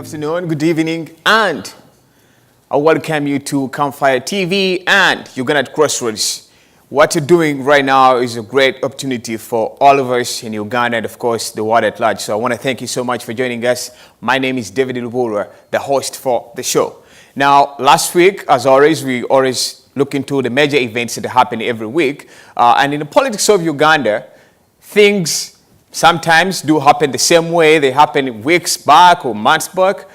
afternoon, good evening, and I welcome you to Campfire TV and Uganda Crossroads. What you're doing right now is a great opportunity for all of us in Uganda and, of course, the world at large. So I want to thank you so much for joining us. My name is David Lubuurwa, the host for the show. Now, last week, as always, we always look into the major events that happen every week. And in the politics of Uganda, things sometimes do happen the same way. They happen weeks back or months back.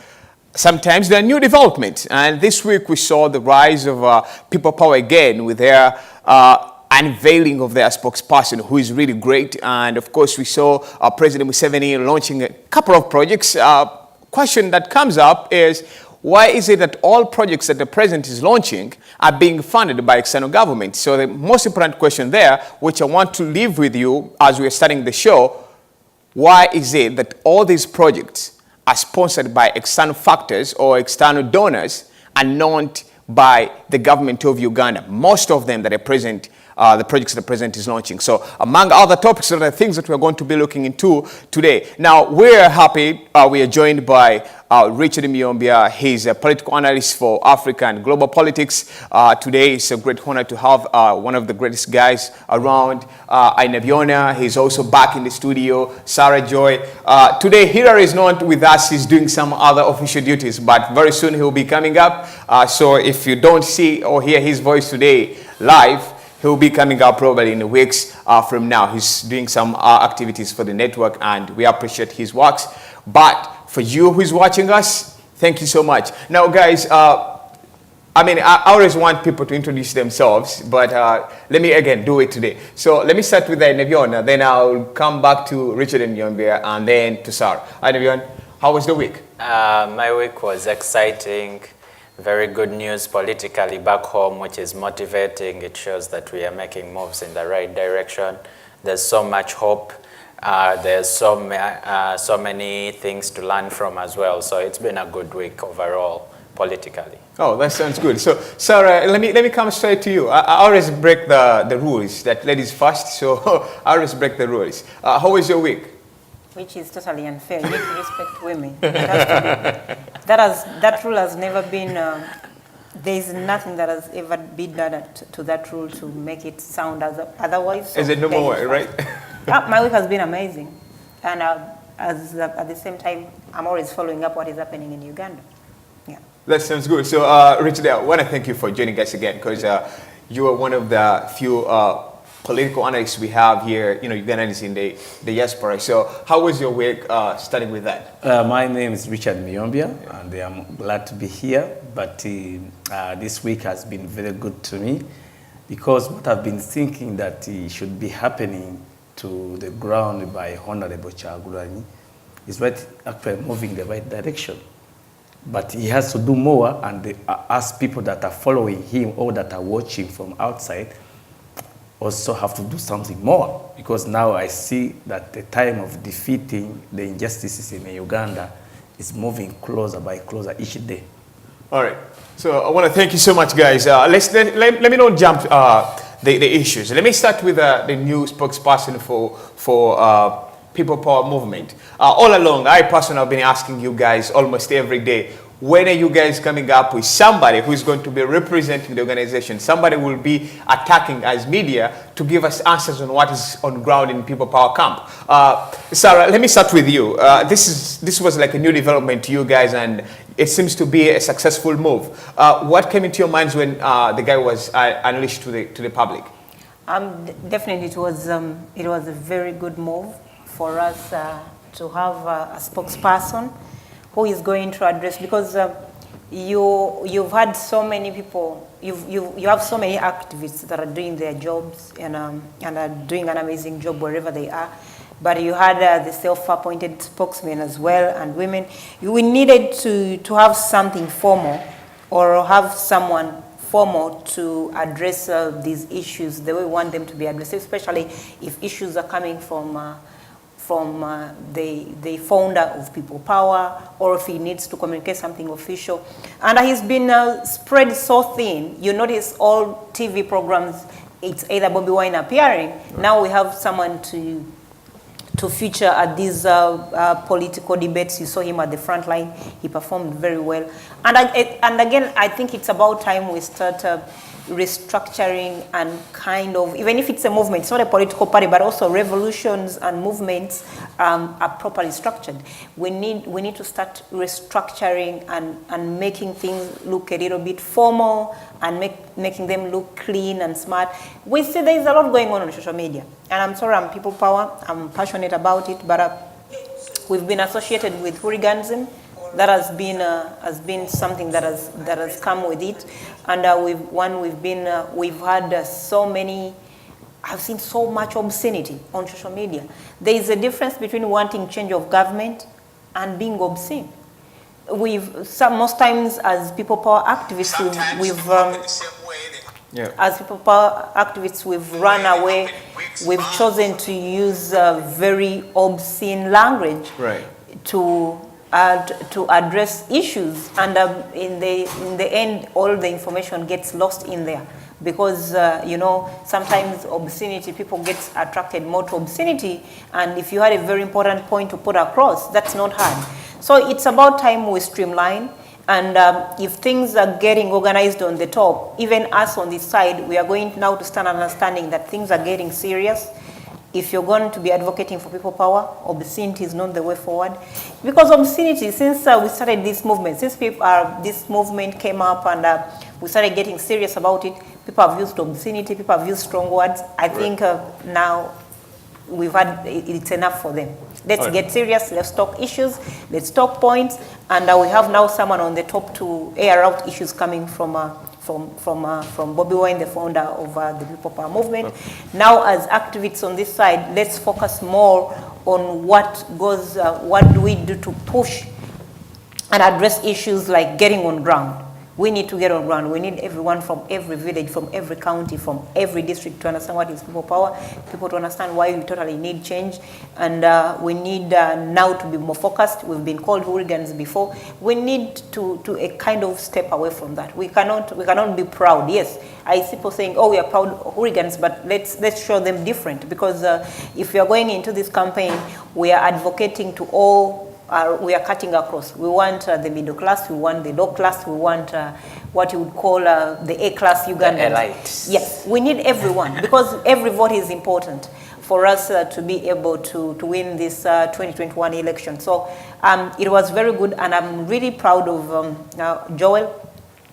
Sometimes there are new developments. And this week we saw the rise of People Power again with their unveiling of their spokesperson, who is really great. And of course, we saw President Museveni launching a couple of projects. Question that comes up is, why is it that all projects that the president is launching are being funded by external government? So the most important question there, which I want to leave with you as we're starting the show, why is it that all these projects are sponsored by external factors or external donors and not by the government of Uganda? Most of them that are present, the projects that the president is launching. So among other topics are the things that we're going to be looking into today. Now, we're happy, we are joined by Richard Myombia. He's a political analyst for Africa and global politics. Today, it's a great honor to have one of the greatest guys around, Inaviona. He's also back in the studio, Sarah Joy. Today, Hilary is not with us. He's doing some other official duties, but very soon he'll be coming up. So if you don't see or hear his voice today live, he'll be coming up probably in the weeks from now. He's doing some activities for the network, and we appreciate his works. But for you who's watching us, thank you so much. Now, guys, I always want people to introduce themselves, but let me again do it today. So let me start with Inaviona, then I'll come back to Richard and Myombia, and then to Sarah. Inaviona, how was the week? My week was exciting. Very good news politically back home, which is motivating. It shows that we are making moves in the right direction. There's so much hope. There's so many things to learn from as well. So it's been a good week overall, politically. Oh, that sounds good. So, Sarah, let me come straight to you. I always break the rules that ladies first, so I always break the rules. How was your week? Which is totally unfair. You need to respect women. It has to be. That rule has never been, there is nothing that has ever been done to that rule to make it sound otherwise. So is it no more, right? My week has been amazing. And at the same time, I'm always following up what is happening in Uganda. Yeah. That sounds good. So, Richard, I want to thank you for joining us again, because you are one of the few political analysts we have here, Ugandans in the diaspora. So how was your week starting with that? My name is Richard Myombia, and I'm glad to be here. But this week has been very good to me, because what I've been thinking that should be happening to the ground by Honorable Kyagulanyi is actually moving in the right direction. But he has to do more, and ask people that are following him or that are watching from outside also have to do something more, because now I see that the time of defeating the injustices in Uganda is moving closer by closer each day. All right. So I want to thank you so much, guys. Let me not jump the issues. Let me start with the new spokesperson for People Power Movement. All along, I personally have been asking you guys almost every day, when are you guys coming up with somebody who is going to be representing the organization? Somebody will be attacking as media to give us answers on what is on ground in People Power camp. Sarah, let me start with you. This was like a new development to you guys, and it seems to be a successful move. What came into your minds when the guy was unleashed to the public? Definitely, it was a very good move for us to have a spokesperson who is going to address, because you've had so many people, you have so many activists that are doing their jobs and are doing an amazing job wherever they are. But you had the self-appointed spokesmen as well, and women. We needed to have something formal, or have someone formal to address these issues the way we want them to be addressed, especially if issues are coming from the founder of People Power, or if he needs to communicate something official. And he's been spread so thin. You notice all TV programs, it's either Bobby Wine appearing. Right. Now we have someone to to feature at these political debates. You saw him at the front line. He performed very well. And again, I think it's about time we start restructuring and kind of, even if it's a movement, it's not a political party, but also revolutions and movements are properly structured. We need to start restructuring and making things look a little bit formal and making them look clean and smart. We see there's a lot going on social media. And I'm sorry, I'm people power, I'm passionate about it, but we've been associated with hooliganism. That has been something that has come with it, and we've had so many. I've seen so much obscenity on social media. There is a difference between wanting change of government and being obscene. Most times as people power activists, we've run away. We've chosen to use very obscene language, right, to address issues, and in the end, all the information gets lost in there, because sometimes obscenity, people get attracted more to obscenity, and if you had a very important point to put across, that's not hard. So it's about time we streamline, and if things are getting organized on the top, even us on this side, we are going now to start understanding that things are getting serious. If you're going to be advocating for people power, obscenity is not the way forward. Because obscenity, since we started this movement, since this movement came up and we started getting serious about it, people have used obscenity, people have used strong words. I think now it's enough for them. Let's get serious, let's talk issues, let's talk points, and we have now someone on the top to air out issues coming from Bobby Wine, the founder of the People Power Movement. Okay. Now, as activists on this side, let's focus more on what do we do to push and address issues like getting on ground. We need to get on ground. We need everyone from every village, from every county, from every district to understand what is people power, people to understand why we totally need change. And we need now to be more focused. We've been called hooligans before. We need to a kind of step away from that. We cannot be proud. Yes, I see people saying, oh, we are proud hooligans, but let's show them different. Because if we are going into this campaign, we are advocating to all. We are cutting across. We want the middle class, we want the low class, we want what you would call the A-class Ugandans. Elites. Yes, we need everyone, because every vote is important for us to be able to win this 2021 election. So it was very good, and I'm really proud of Joel.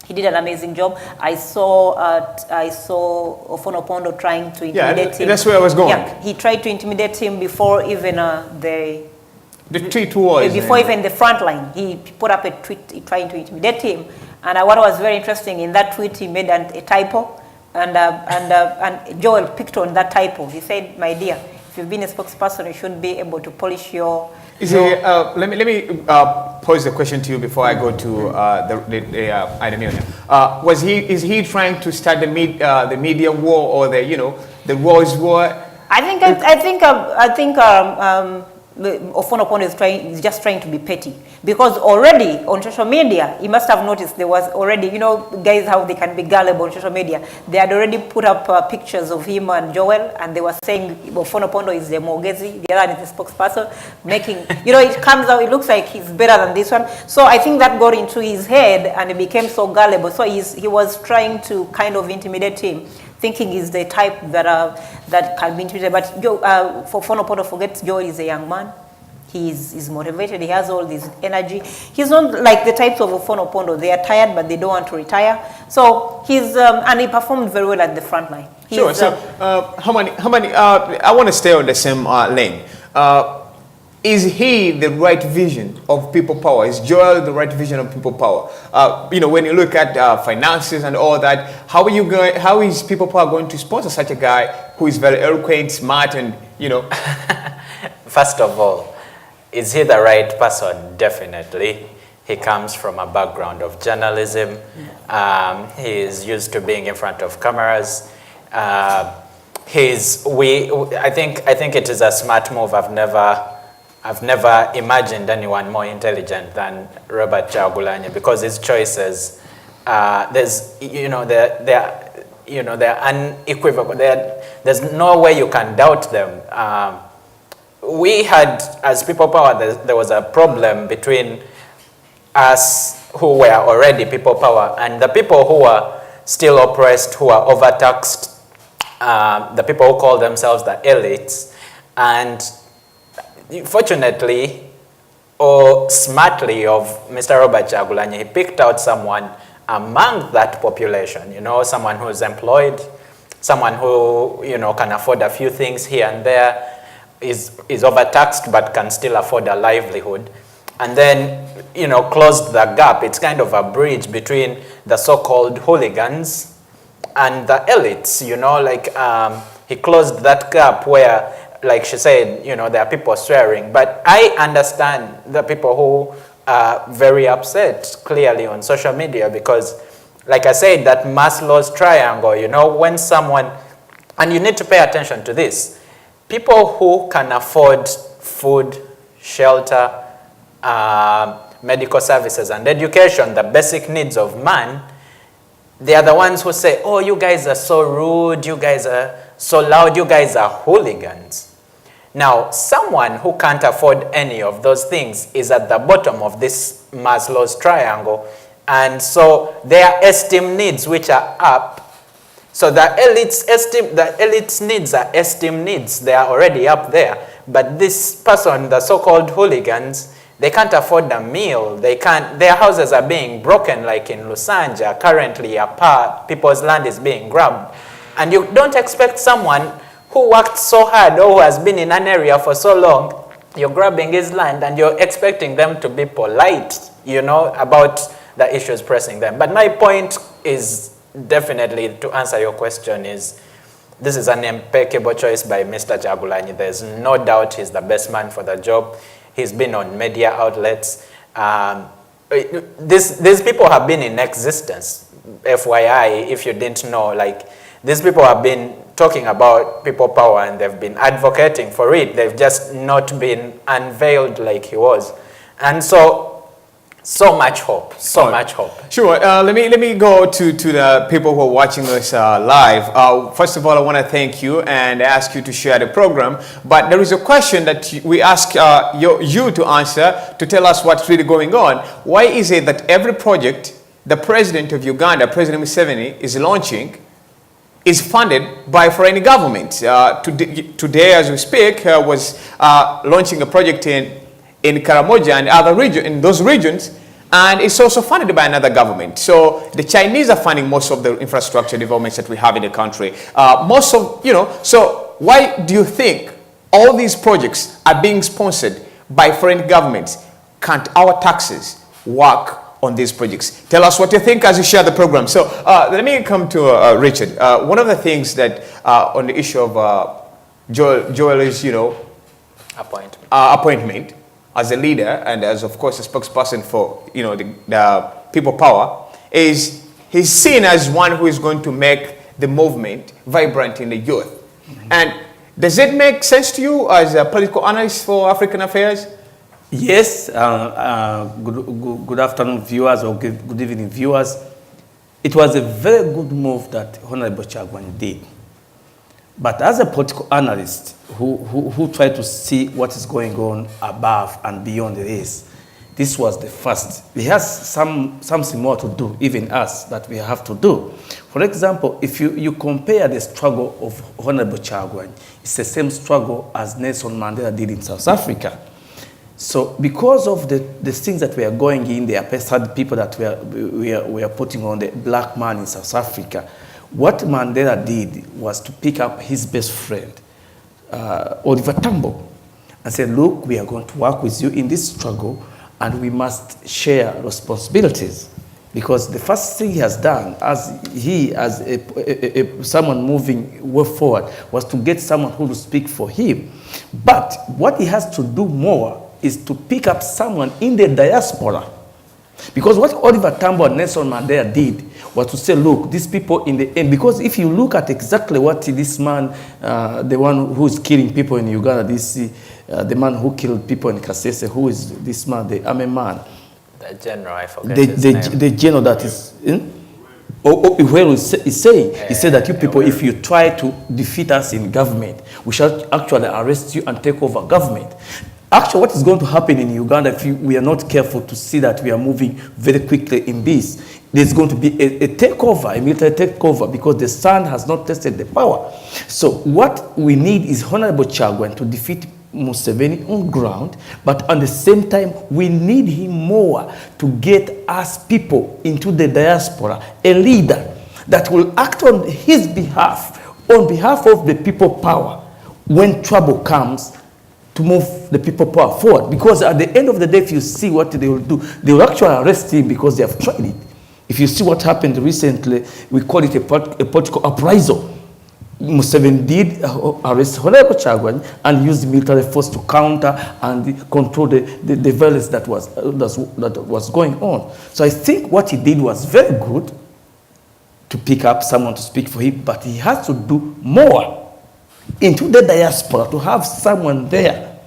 He did an amazing job. I saw Ofonopondo trying to intimidate him. That's where I was going. Yeah, he tried to intimidate him before even the tweet was before even the front line. He put up a tweet trying to intimidate him, and what was very interesting in that tweet, he made a typo, and Joel picked on that typo. He said, "My dear, if you've been a spokesperson, you should be able to polish your." Let me pose the question to you before I go to the item here. Is he trying to start the media war, or the Rose War? I think Ofonopondo is just trying to be petty, because already on social media, you must have noticed there was already, guys how they can be gullible on social media. They had already put up pictures of him and Joel, and they were saying Ofonopondo is the Mogezi, the other is the spokesperson, making, it comes out, it looks like he's better than this one. So I think that got into his head and it became so gullible. So he was trying to kind of intimidate him, thinking he's the type that can be intimidated. But for Ofonopondo, forget Joel is a young man. He's motivated. He has all this energy. He's not like the types of Ofonopondo. They are tired, but they don't want to retire. So and he performed very well at the front line. Sure. So how many? I want to stay on the same lane. Is he the right vision of people power? Is Joel the right vision of people power? When you look at finances and all that, how is people power going to sponsor such a guy who is very eloquent, smart, and First of all, is he the right person? Definitely. He comes from a background of journalism. He is used to being in front of cameras. I think it is a smart move. I've never imagined anyone more intelligent than Robert Kyagulanyi, because his choices, they're unequivocal. There's no way you can doubt them. we had, as people power, there was a problem between us who were already people power and the people who were still oppressed, who are overtaxed, the people who call themselves the elites. And fortunately, or smartly of Mr. Robert Kyagulanyi, he picked out someone among that population, you know, someone who's employed, someone who, you know, can afford a few things here and there, is overtaxed but can still afford a livelihood. And then, you know, closed the gap. It's kind of a bridge between the so-called hooligans and the elites, you know, like he closed that gap where, like she said, you know, there are people swearing. But I understand the people who are very upset clearly on social media because, like I said, that Maslow's triangle, you know, when someone, and you need to pay attention to this, people who can afford food, shelter, medical services and education, the basic needs of man, they are the ones who say, oh, you guys are so rude, you guys are so loud, you guys are hooligans. Now, someone who can't afford any of those things is at the bottom of this Maslow's triangle, and so their esteem needs, which are up, so the elites' needs are esteem needs, they are already up there, but this person, the so-called hooligans, they can't afford a meal. They can't, their houses are being broken, like in Lusanja, currently apart, people's land is being grabbed. And you don't expect someone who worked so hard or who has been in an area for so long, you're grabbing his land and you're expecting them to be polite, you know, about the issues pressing them. But my point is definitely, to answer your question, is this is an impeccable choice by Mr. Kyagulanyi. There's no doubt he's the best man for the job. He's been on media outlets. These people have been in existence. FYI, if you didn't know, like, these people have been talking about people power and they've been advocating for it. They've just not been unveiled like he was. And so much hope, much hope. Sure. Let me go to the people who are watching us live. First of all, I want to thank you and ask you to share the program. But there is a question that we ask you to answer to tell us what's really going on. Why is it that every project the president of Uganda, President Museveni, is launching is funded by foreign government? Today, as we speak, was launching a project in Karamoja and other in those regions, and it's also funded by another government. So the Chinese are funding most of the infrastructure developments that we have in the country. So why do you think all these projects are being sponsored by foreign governments? Can't our taxes work on these projects? Tell us what you think as you share the program. So let me come to Richard. One of the things that on the issue of Joel's, appointment as a leader and as, of course, a spokesperson for, the people power, is he's seen as one who is going to make the movement vibrant in the youth. Mm-hmm. And does it make sense to you as a political analyst for African affairs? Yes. Good afternoon, viewers, or good evening, viewers. It was a very good move that Honorable Kyagulanyi did. But as a political analyst who tried to see what is going on above and beyond this, this was the first. He has something more to do, even us, that we have to do. For example, if you compare the struggle of Honorable Kyagulanyi, it's the same struggle as Nelson Mandela did in South Africa. So because of the things that we are going in, the oppressed people that we are putting on the black man in South Africa, what Mandela did was to pick up his best friend, Oliver Tambo, and say, look, we are going to work with you in this struggle and we must share responsibilities. Because the first thing he has done, as someone moving way forward, was to get someone who will speak for him. But what he has to do more is to pick up someone in the diaspora. Because what Oliver Tambo and Nelson Mandela did was to say, look, these people in the end, because if you look at exactly what this man, the one who is killing people in Uganda, the man who killed people in Kasese, who is this man, the army man? The general, I forget his name. The general that is, Well, is saying, he said that you people, if you try to defeat us in government, we shall actually arrest you and take over government. Actually, what is going to happen in Uganda if we are not careful to see that we are moving very quickly in this? There's going to be a takeover, a military takeover, because the sun has not tested the power. So what we need is Honorable Chagwan to defeat Museveni on ground, but at the same time, we need him more to get us people into the diaspora, a leader that will act on his behalf, on behalf of the people power, when trouble comes, to move the people power forward. Because at the end of the day, if you see what they will do, they will actually arrest him because they have tried it. If you see what happened recently, we call it a political uprisal. Museveni did arrest Honorable Chagwan and used military force to counter and control the violence that was going on. So I think what he did was very good, to pick up someone to speak for him, but he has to do more into the diaspora, to have someone there,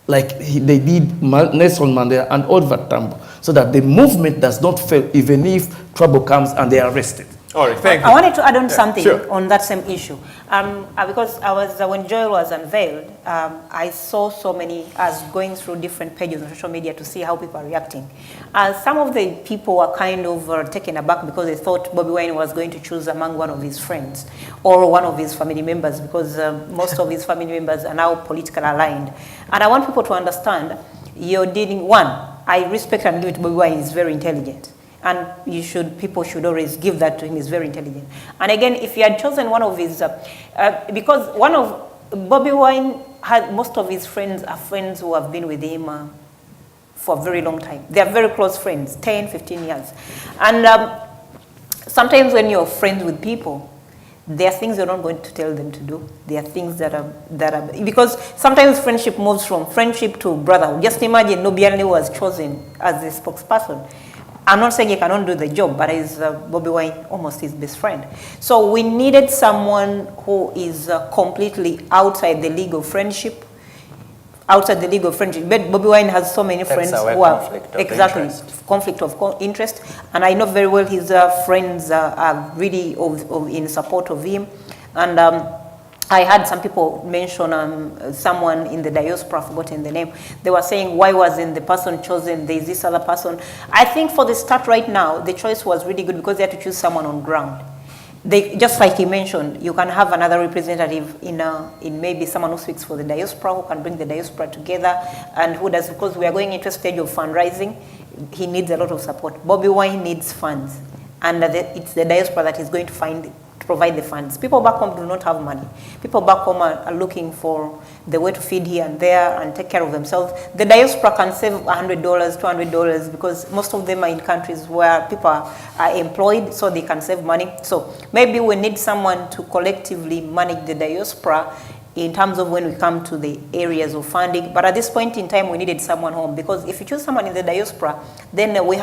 like they did Nelson Mandela and Oliver Tambo, so that the movement does not fail even if trouble comes and they are arrested. All right, thank you. I wanted to add on something sure. on that same issue. Because I was, when Joel was unveiled, I saw so many, as going through different pages on social media to see how people are reacting. Some of the people were kind of taken aback because they thought Bobi Wine was going to choose among one of his friends or one of his family members, because most of his family members are now politically aligned. And I want people to understand, you're dealing, one, I respect and give it to Bobi Wine, he's very intelligent. And people should always give that to him. He's very intelligent. And again, if he had chosen one of his, because one of Bobi Wine had, most of his friends are friends who have been with him for a very long time. They are very close friends, 10, 15 years. And sometimes when you're friends with people, there are things you're not going to tell them to do. There are things that are, because sometimes friendship moves from friendship to brotherhood. Just imagine Nobiani was chosen as the spokesperson. I'm not saying he cannot do the job, but he's Bobi Wine, almost his best friend. So we needed someone who is completely outside the league of friendship. Outside the league of friendship. But Bobi Wine has so many friends who are conflict of interest. And I know very well his friends are really in support of him. And I had some people mention someone in the diaspora, I've forgotten the name. They were saying, why wasn't the person chosen? There's this other person. I think for the start right now, the choice was really good because they had to choose someone on ground. Just like he mentioned, you can have another representative in maybe someone who speaks for the diaspora, who can bring the diaspora together, and who does, because we are going into a stage of fundraising, he needs a lot of support. Bobi Wine needs funds, and it's the diaspora that is going to provide the funds. People back home do not have money. People back home are looking for the way to feed here and there and take care of themselves. The diaspora can save $100, $200, because most of them are in countries where people are employed, so they can save money. So maybe we need someone to collectively manage the diaspora in terms of when we come to the areas of funding. But at this point in time, we needed someone home, because if you choose someone in the diaspora, then we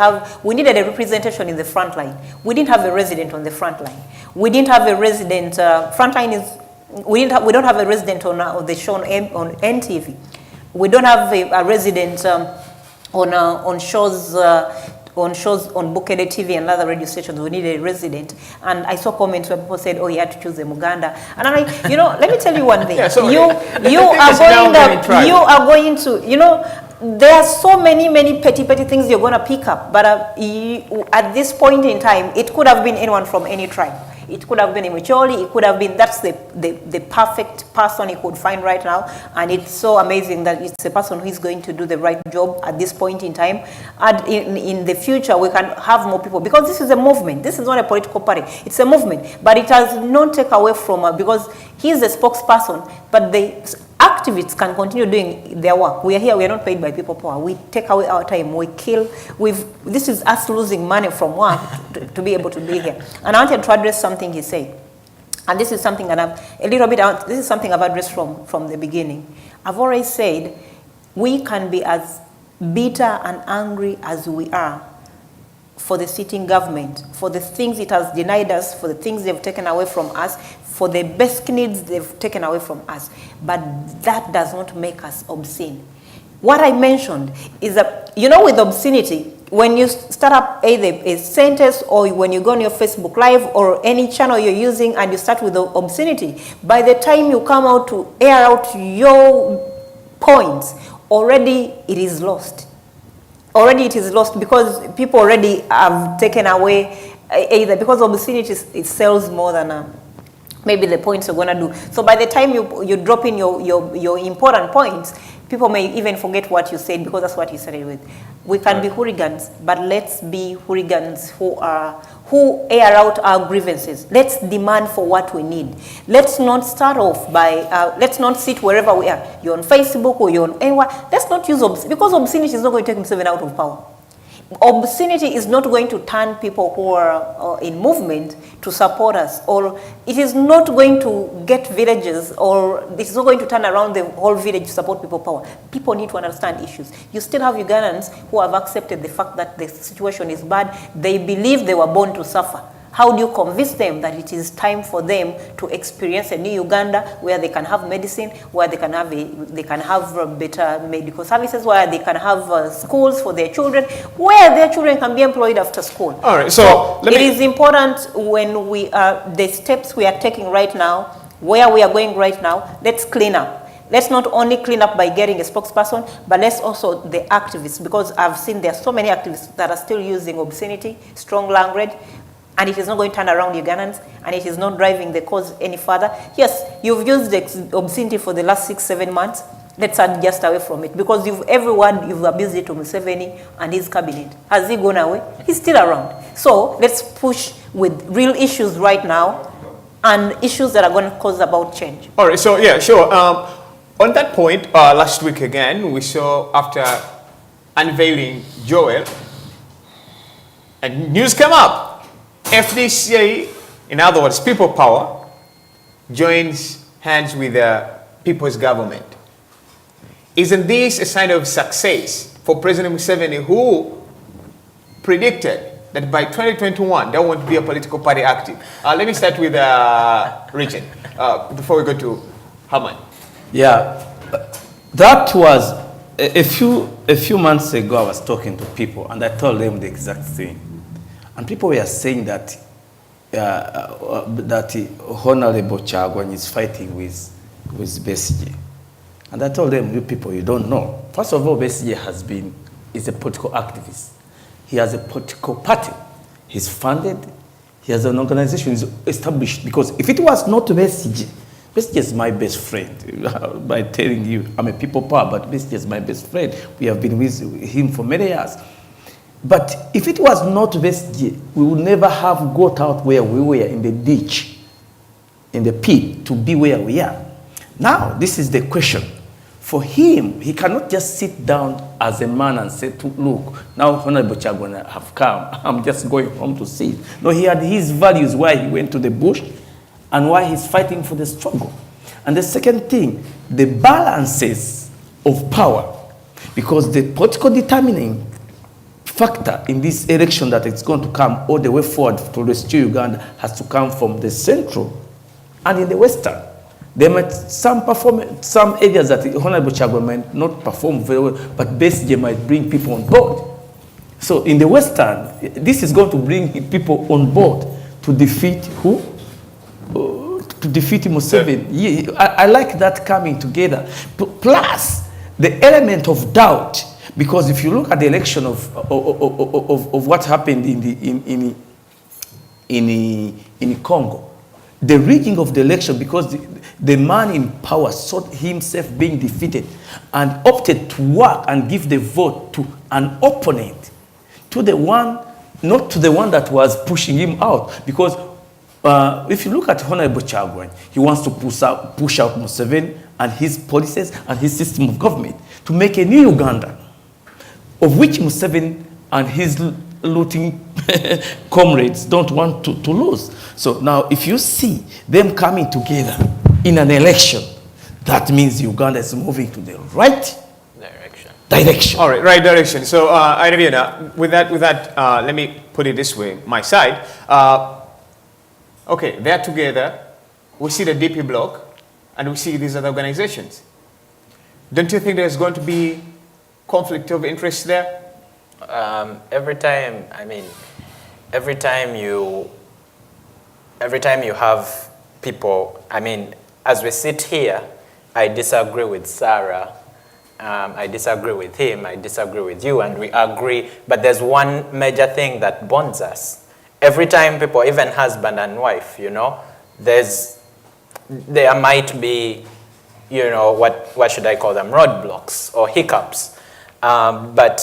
needed a representation in the front line. We didn't have a resident on the front line. We didn't have a resident, we don't have a resident on the show on NTV. We don't have a resident on shows on Bukele TV and other radio stations. We need a resident. And I saw comments where people said, oh, you had to choose Uganda. And I'm like, let me tell you one thing. You are going to, there are so many petty things you're going to pick up. But at this point in time, it could have been anyone from any tribe. It could have been Imicholi, it could have been, that's the perfect person he could find right now. And it's so amazing that it's a person who is going to do the right job at this point in time. And in the future, we can have more people, because this is a movement. This is not a political party. It's a movement. But it has not taken away from, because he's a spokesperson, but the activists can continue doing their work. We are here, we are not paid by people power. We take away our time, we kill. This is us losing money from work to be able to be here. And I wanted to address something he said. And this is something that this is something I've addressed from the beginning. I've always said, we can be as bitter and angry as we are for the sitting government, for the things it has denied us, for the things they've taken away from us, for the basic needs they've taken away from us. But that does not make us obscene. What I mentioned is that, with obscenity, when you start up either a sentence or when you go on your Facebook Live or any channel you're using and you start with the obscenity, by the time you come out to air out your points, already it is lost. Already it is lost because people already have taken away either because obscenity it sells more than maybe the points you're gonna do. So by the time you drop in your important points, people may even forget what you said because that's what you started with. We can be hooligans, but let's be hooligans who air out our grievances. Let's demand for what we need. Let's not start off by, let's not sit wherever we are. You're on Facebook or you're on anywhere. Let's not use because obscenity is not going to take Museveni out of power. Obscenity is not going to turn people who are in movement to support us, or it is not going to get villages, or it's not going to turn around the whole village to support people power. People need to understand issues. You still have Ugandans who have accepted the fact that the situation is bad. They believe they were born to suffer. How do you convince them that it is time for them to experience a new Uganda where they can have medicine, where they can have better medical services, where they can have schools for their children, where their children can be employed after school? All right, so it is important when we the steps we are taking right now, where we are going right now. Let's clean up. Let's not only clean up by getting a spokesperson, but let's also the activists, because I've seen there are so many activists that are still using obscenity, strong language. And it is not going to turn around Ugandans, and it is not driving the cause any further. Yes, you've used the obscenity for the last 6-7 months. Let's adjust away from it, because every word you've abused it to Museveni and his cabinet. Has he gone away? He's still around. So let's push with real issues right now, and issues that are going to cause about change. All right, so yeah, sure. On that point, last week again, we saw after unveiling Joel, and news came up. FDC, in other words, people power, joins hands with the people's government. Isn't this a sign of success for President Museveni, who predicted that by 2021 there won't be a political party active? Let me start with Richard before we go to Herman. Yeah, that was a few months ago. I was talking to people and I told them the exact thing. And people were saying that Honorable Chagwan is fighting with Besigye. And I told them, you people, you don't know. First of all, Besigye is a political activist. He has a political party. He's funded. He has an organization established. Because if it was not Besigye is my best friend. By telling you, I'm a people power, but Besigye is my best friend. We have been with him for many years. But if it was not Besigye, we would never have got out where we were in the ditch, in the pit, to be where we are. Now, this is the question. For him, he cannot just sit down as a man and say, look, now Honorable Chagwana have come. I'm just going home to see it. No, he had his values why he went to the bush and why he's fighting for the struggle. And the second thing, the balances of power, because the political determining factor in this election that it's going to come all the way forward to restore Uganda has to come from the central and in the western. There might some areas that the Honorable Chagwan might not perform very well, but Besigye might bring people on board. So in the western, this is going to bring people on board to defeat who? To defeat Museveni. Yeah, I like that coming together. Plus the element of doubt. Because if you look at the election of what happened in Congo, the rigging of the election, because the man in power saw himself being defeated and opted to work and give the vote to an opponent, to the one, not to the one that was pushing him out. Because if you look at Honorable Chagwan, he wants to push out Museveni and his policies and his system of government to make a new Uganda, of which Museveni and his looting comrades don't want to lose. So now if you see them coming together in an election, that means Uganda is moving to the right direction. All right, right direction. So Irina, with that, let me put it this way, my side. Okay, they're together. We see the DP bloc and we see these other organizations. Don't you think there's going to be conflict of interest there? Every time, I mean, every time you have people, I mean, as we sit here, I disagree with Sarah, I disagree with him, I disagree with you, and we agree, but there's one major thing that bonds us. Every time people, even husband and wife, you know, there might be, you know, what should I call them, roadblocks or hiccups, but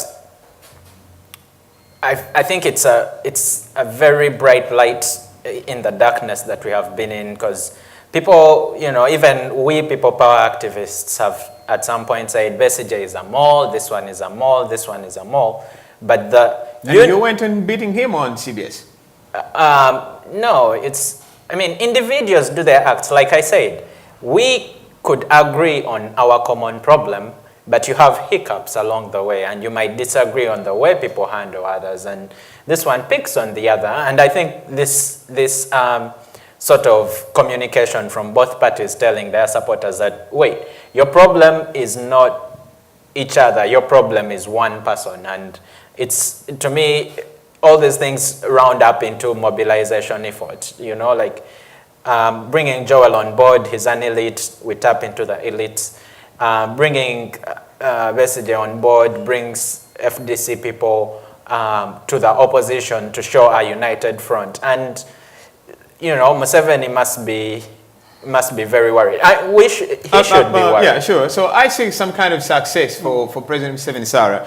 I think it's a very bright light in the darkness that we have been in, because people, you know, even we people power activists have at some point said Besigye is a mole, this one is a mole, this one is a mole, but you went and beating him on CBS. No, I mean, individuals do their acts. Like I said, we could agree on our common problem, but you have hiccups along the way, and you might disagree on the way people handle others, and this one picks on the other. And I think this sort of communication from both parties telling their supporters that, wait, your problem is not each other, your problem is one person. And it's, to me, all these things round up into mobilization effort, you know, like bringing Joel on board, he's an elite, we tap into the elites. Bringing Besigye on board brings FDC people to the opposition to show a united front. And, you know, Museveni must be very worried. I wish he should be worried. Yeah, sure. So I see some kind of success for President Museveni, Sarah,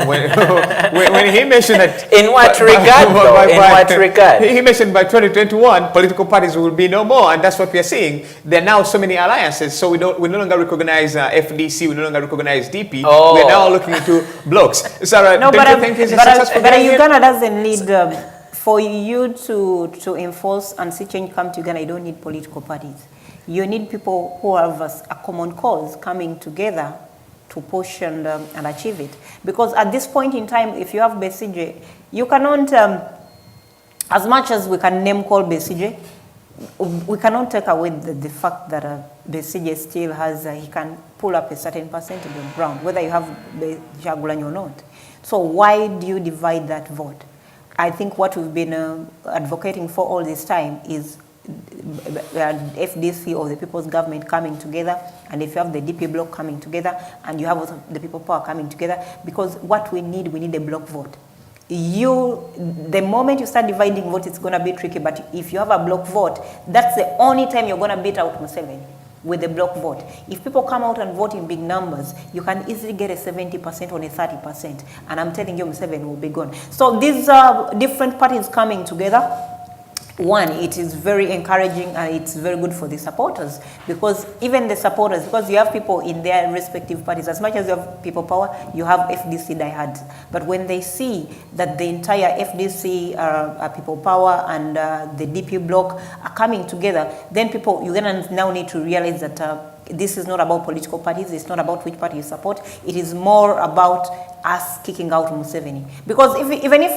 when he mentioned that... In what regard, though? In what regard? He mentioned by 2021, political parties will be no more, and that's what we are seeing. There are now so many alliances, so we no longer recognize FDC, we no longer recognize DP. Oh. We're now looking into blocks. Sarah, No, don't you think it's a successful but game? Uganda doesn't need... for you to enforce and see change come to Uganda, you don't need political parties. You need people who have a common cause coming together to push and achieve it. Because at this point in time, if you have Besigye, you cannot, as much as we can name call Besigye, we cannot take away the fact that Besigye still has, he can pull up a certain percentage on ground, whether you have Kyagulanyi or not. So why do you divide that vote? I think what we've been advocating for all this time is FDC or the People's Government coming together, and if you have the DP bloc coming together, and you have also the People Power coming together, because what we need a bloc vote. The moment you start dividing votes, it's going to be tricky, but if you have a bloc vote, that's the only time you're going to beat out Museveni, with the bloc vote. If people come out and vote in big numbers, you can easily get a 70% or a 30%, and I'm telling you, Museveni will be gone. So these are different parties coming together. One, it is very encouraging and it's very good for the supporters, because even the supporters, because you have people in their respective parties, as much as you have People Power, you have FDC diehards. But when they see that the entire FDC, People Power and the DP bloc are coming together, then Ugandans now need to realize that this is not about political parties, it's not about which party you support, it is more about us kicking out Museveni. Because even if,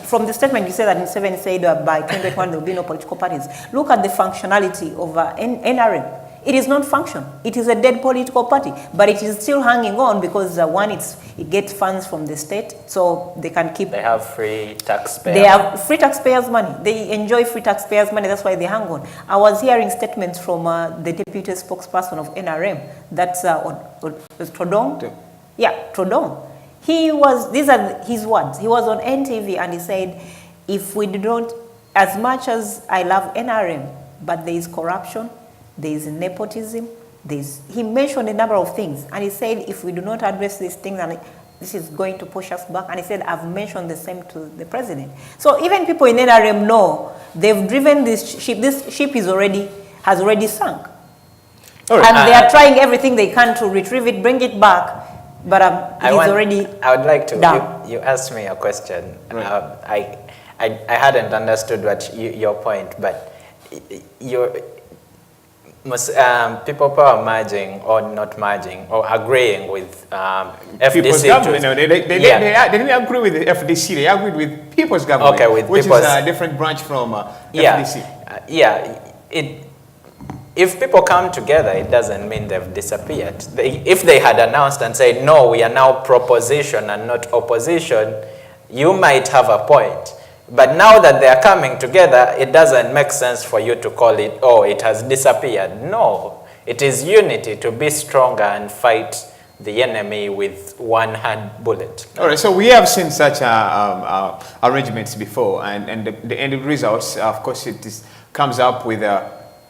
from the statement you said that Museveni said by 2021 there will be no political parties, look at the functionality of NRM. It is not function. It is a dead political party, but it is still hanging on because one, it gets funds from the state, so they can keep... They have free taxpayers. They have free taxpayers' money. They enjoy free taxpayers' money, that's why they hang on. I was hearing statements from the deputy spokesperson of NRM, that's Trodong. Yeah, Trodong. These are his words. He was on NTV and he said, if we don't, as much as I love NRM, but there is corruption, there is nepotism, he mentioned a number of things, and he said if we do not address these things, and this is going to push us back, and he said I've mentioned the same to the president. So even people in NRM know they've driven this ship has already sunk. Right. And they are trying everything they can to retrieve it, bring it back, but I would like to, down. You asked me a question. Right. I hadn't understood your point, but People Power merging or not merging or agreeing with FDC. People's government. No, they didn't agree with the FDC. They agreed with People's Government, okay, with which is a different branch from FDC. if people come together, it doesn't mean they've disappeared. If they had announced and said, no, we are now proposition and not opposition, you might have a point. But now that they are coming together, it doesn't make sense for you to call it, oh, it has disappeared. No, it is unity to be stronger and fight the enemy with one hand bullet. All right, so we have seen such arrangements before, and the end results, of course, comes up with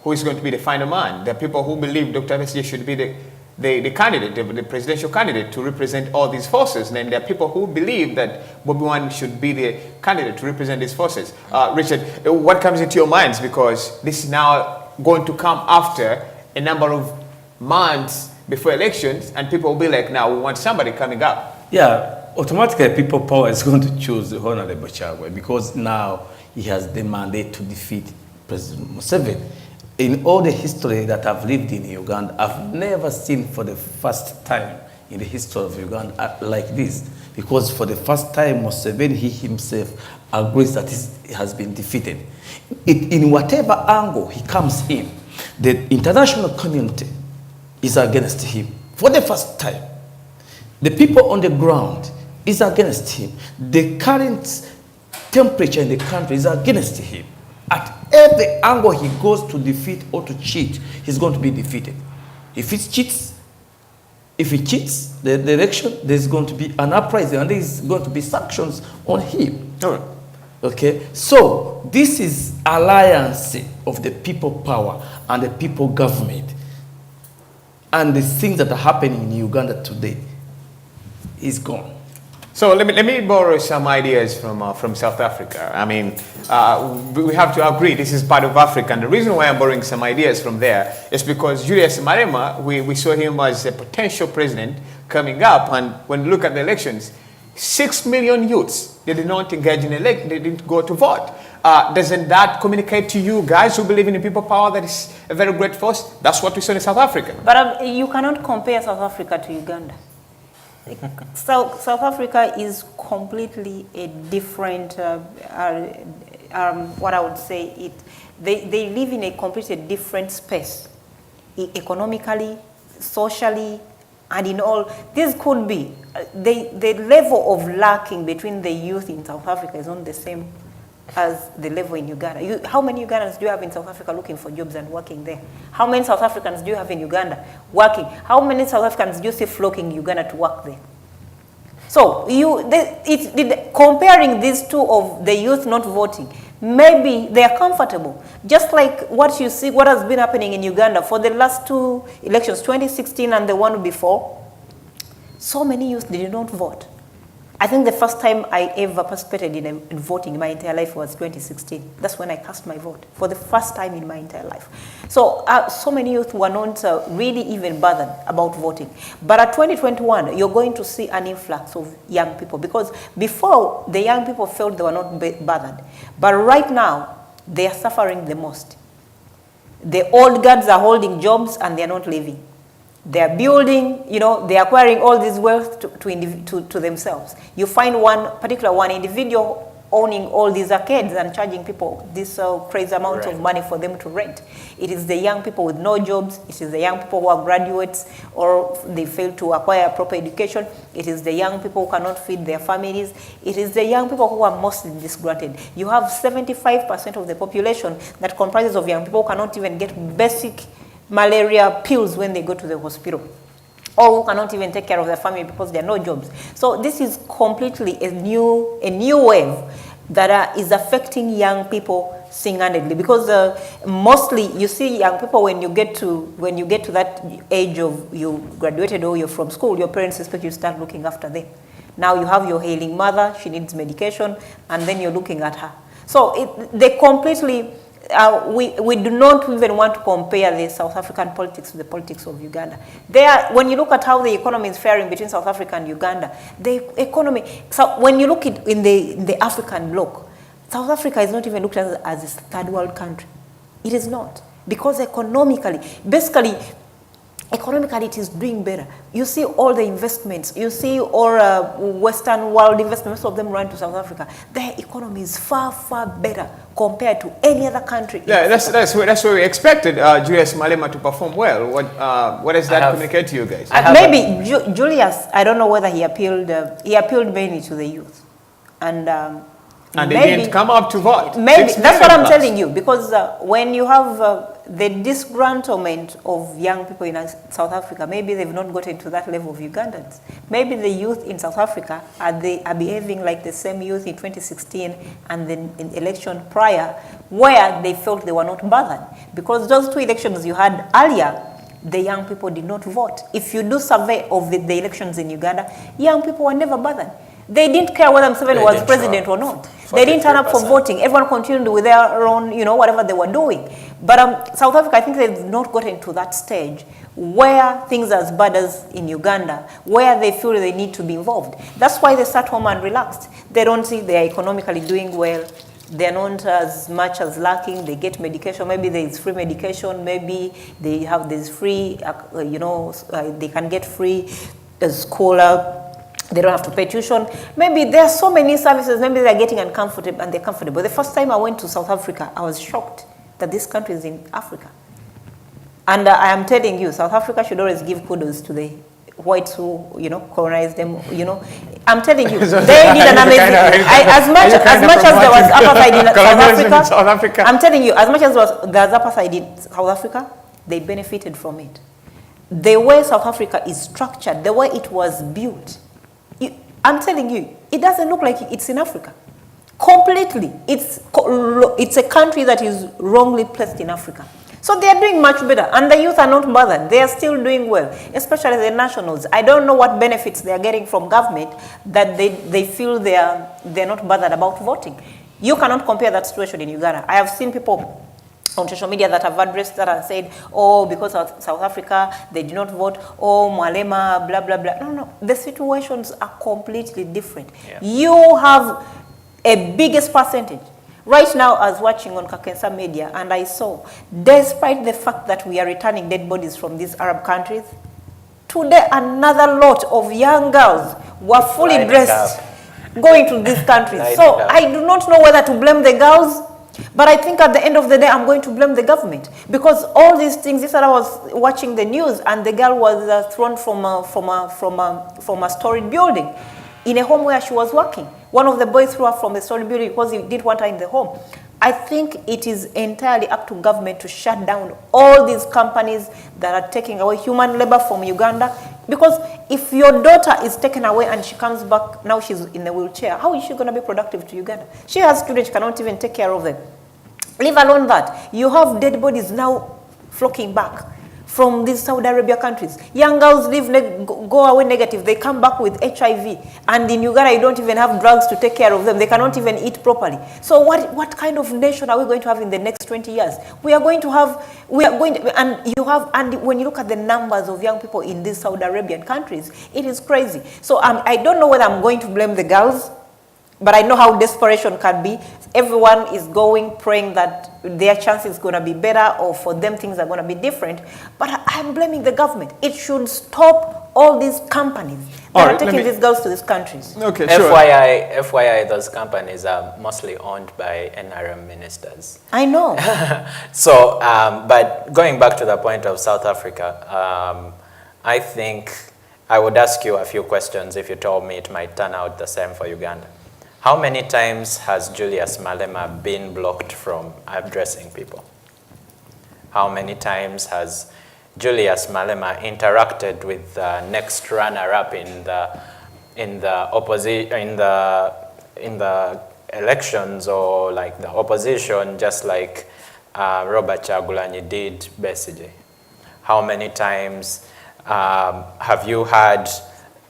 who is going to be the final man. There are people who believe Dr. Besigye should be the candidate, the presidential candidate to represent all these forces. And then there are people who believe that Bobi Wine should be the candidate to represent these forces. Richard, what comes into your minds? Because this is now going to come after a number of months before elections, and people will be like, now we want somebody coming up. Yeah, automatically people power is going to choose Honorable Chagwe because now he has the mandate to defeat President Museveni. In all the history that I've lived in Uganda, I've never seen for the first time in the history of Uganda like this. Because for the first time, Museveni, he himself agrees that he has been defeated. In whatever angle he comes in, the international community is against him. For the first time, the people on the ground is against him. The current temperature in the country is against him. At every angle he goes to defeat or to cheat, he's going to be defeated. If he cheats the election, there's going to be an uprising and there's going to be sanctions on him. All right. Okay, so this is alliance of the people power and the people government, and the things that are happening in Uganda today is gone. So let me borrow some ideas from South Africa. I mean, we have to agree this is part of Africa, and the reason why I'm borrowing some ideas from there is because Julius Malema, we saw him as a potential president coming up, and when you look at the elections, 6 million youths, they did not engage in they didn't go to vote. Doesn't that communicate to you guys who believe in the people power that is a very great force? That's what we saw in South Africa. But you cannot compare South Africa to Uganda. South Africa is completely a different, what I would say, they live in a completely different space, economically, socially, and in all. This could be, the level of lacking between the youth in South Africa is not the same as the level in Uganda. How many Ugandans do you have in South Africa looking for jobs and working there? How many South Africans do you have in Uganda working? How many South Africans do you see flocking Uganda to work there? So comparing these two of the youth not voting, maybe they are comfortable. Just like what you see, what has been happening in Uganda for the last two elections, 2016 and the one before, so many youth did not vote. I think the first time I ever participated in voting in my entire life was 2016. That's when I cast my vote for the first time in my entire life. So, so many youth were not really even bothered about voting. But at 2021, you're going to see an influx of young people because before the young people felt they were not bothered. But right now, they are suffering the most. The old guards are holding jobs and they are not leaving. They are building, they are acquiring all this wealth to themselves. You find one individual owning all these arcades and charging people this crazy amount of money for them to rent. It is the young people with no jobs. It is the young people who are graduates or they fail to acquire proper education. It is the young people who cannot feed their families. It is the young people who are mostly disgruntled. You have 75% of the population that comprises of young people who cannot even get basic malaria pills when they go to the hospital, or who cannot even take care of their family because there are no jobs. So this is completely a new wave that is affecting young people single-handedly because mostly you see young people when you get to that age of you graduated or you're from school, your parents expect you to start looking after them. Now you have your ailing mother, she needs medication, and then you're looking at her. So they completely. We do not even want to compare the South African politics to the politics of Uganda. When you look at how the economy is faring between South Africa and Uganda, the economy, so when you look at in the African bloc, South Africa is not even looked at as a third world country. It is not. Because economically, basically, economically it is doing better. You see all the investments, you see all Western world investments, most of them run to South Africa. Their economy is far, far better compared to any other country. Yeah, that's where we expected Julius Malema to perform well. What does that communicate to you guys? Maybe Julius, I don't know whether he appealed mainly to the youth. And they didn't come up to vote. Maybe, that's what I'm telling you, because when you have the disgruntlement of young people in South Africa, maybe they've not gotten to that level of Ugandans. Maybe the youth in South Africa are behaving like the same youth in 2016 and then in election prior, where they felt they were not bothered. Because those two elections you had earlier, the young people did not vote. If you do survey of the elections in Uganda, young people were never bothered. They didn't care whether Museveni was president or not. They didn't turn up for voting. Everyone continued with their own, whatever they were doing. But South Africa, I think they've not gotten to that stage where things are as bad as in Uganda, where they feel they need to be involved. That's why they sat home and relaxed. They don't think they are economically doing well. They're not as much as lacking. They get medication. Maybe there is free medication. Maybe there's free, they can get free scholar. They don't have to pay tuition. Maybe there are so many services. Maybe they're getting uncomfortable and they're comfortable. The first time I went to South Africa, I was shocked that this country is in Africa. And I am telling you, South Africa should always give kudos to the whites who, colonized them, I'm telling you, they did an amazing, as much as there was apartheid in South Africa, I'm telling you, as much as there was apartheid in South Africa, they benefited from it. The way South Africa is structured, the way it was built, I'm telling you, it doesn't look like it's in Africa. Completely. It's a country that is wrongly placed in Africa. So they are doing much better. And the youth are not bothered. They are still doing well, especially the nationals. I don't know what benefits they are getting from government that they feel they're not bothered about voting. You cannot compare that situation in Uganda. I have seen people on social media that have addressed that and said, oh, because of South Africa, they did not vote, oh, Malema, blah, blah, blah. No. The situations are completely different. Yeah. You have a biggest percentage. Right now, I was watching on Kakensa Media, and I saw, despite the fact that we are returning dead bodies from these Arab countries, today another lot of young girls were fully dressed going to these countries. So I do not know whether to blame the girls, but I think at the end of the day, I'm going to blame the government, because all these things. Yesterday I was watching the news, and the girl was thrown from a storied building in a home where she was working. One of the boys threw her from the storied building because he didn't want her in the home. I think it is entirely up to government to shut down all these companies that are taking away human labor from Uganda. Because if your daughter is taken away and she comes back, now she's in a wheelchair, how is she going to be productive to Uganda? She has children, she cannot even take care of them. Leave alone that. You have dead bodies now flocking back from these Saudi Arabia countries. Young girls go away negative. They come back with HIV. And in Uganda, you don't even have drugs to take care of them. They cannot even eat properly. So what kind of nation are we going to have in the next 20 years? And when you look at the numbers of young people in these Saudi Arabian countries, it is crazy. So I don't know whether I'm going to blame the girls, but I know how desperation can be. Everyone is praying that their chance is going to be better, or for them things are going to be different. But I'm blaming the government. It should stop all these companies that are taking these girls to these countries. Okay, sure. FYI, those companies are mostly owned by NRM ministers. I know. So, but going back to the point of South Africa, I think I would ask you a few questions if you told me it might turn out the same for Uganda. How many times has Julius Malema been blocked from addressing people? How many times has Julius Malema interacted with the next runner-up in the elections, or like the opposition, just like Robert Kyagulanyi did Besigye? How many times have you had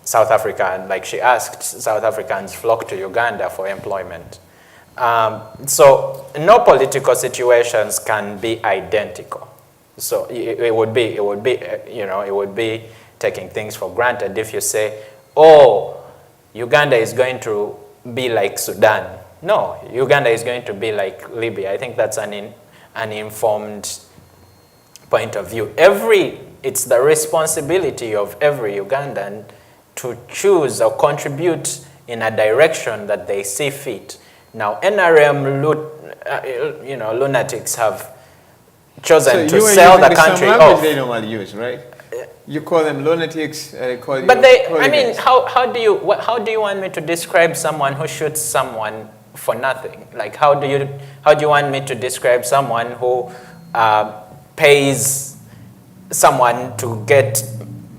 South Africa, like she asked, South Africans flock to Uganda for employment? So no political situations can be identical. So it would be taking things for granted if you say, oh, Uganda is going to be like Sudan. No, Uganda is going to be like Libya. I think that's an informed point of view. Every it's the responsibility of every Ugandan to choose or contribute in a direction that they see fit. Now, NRM lunatics have chosen to sell the country off. They normally use, right? You call them lunatics. But they, I mean, how do you want me to describe someone who shoots someone for nothing? Like, how do you want me to describe someone who pays someone to get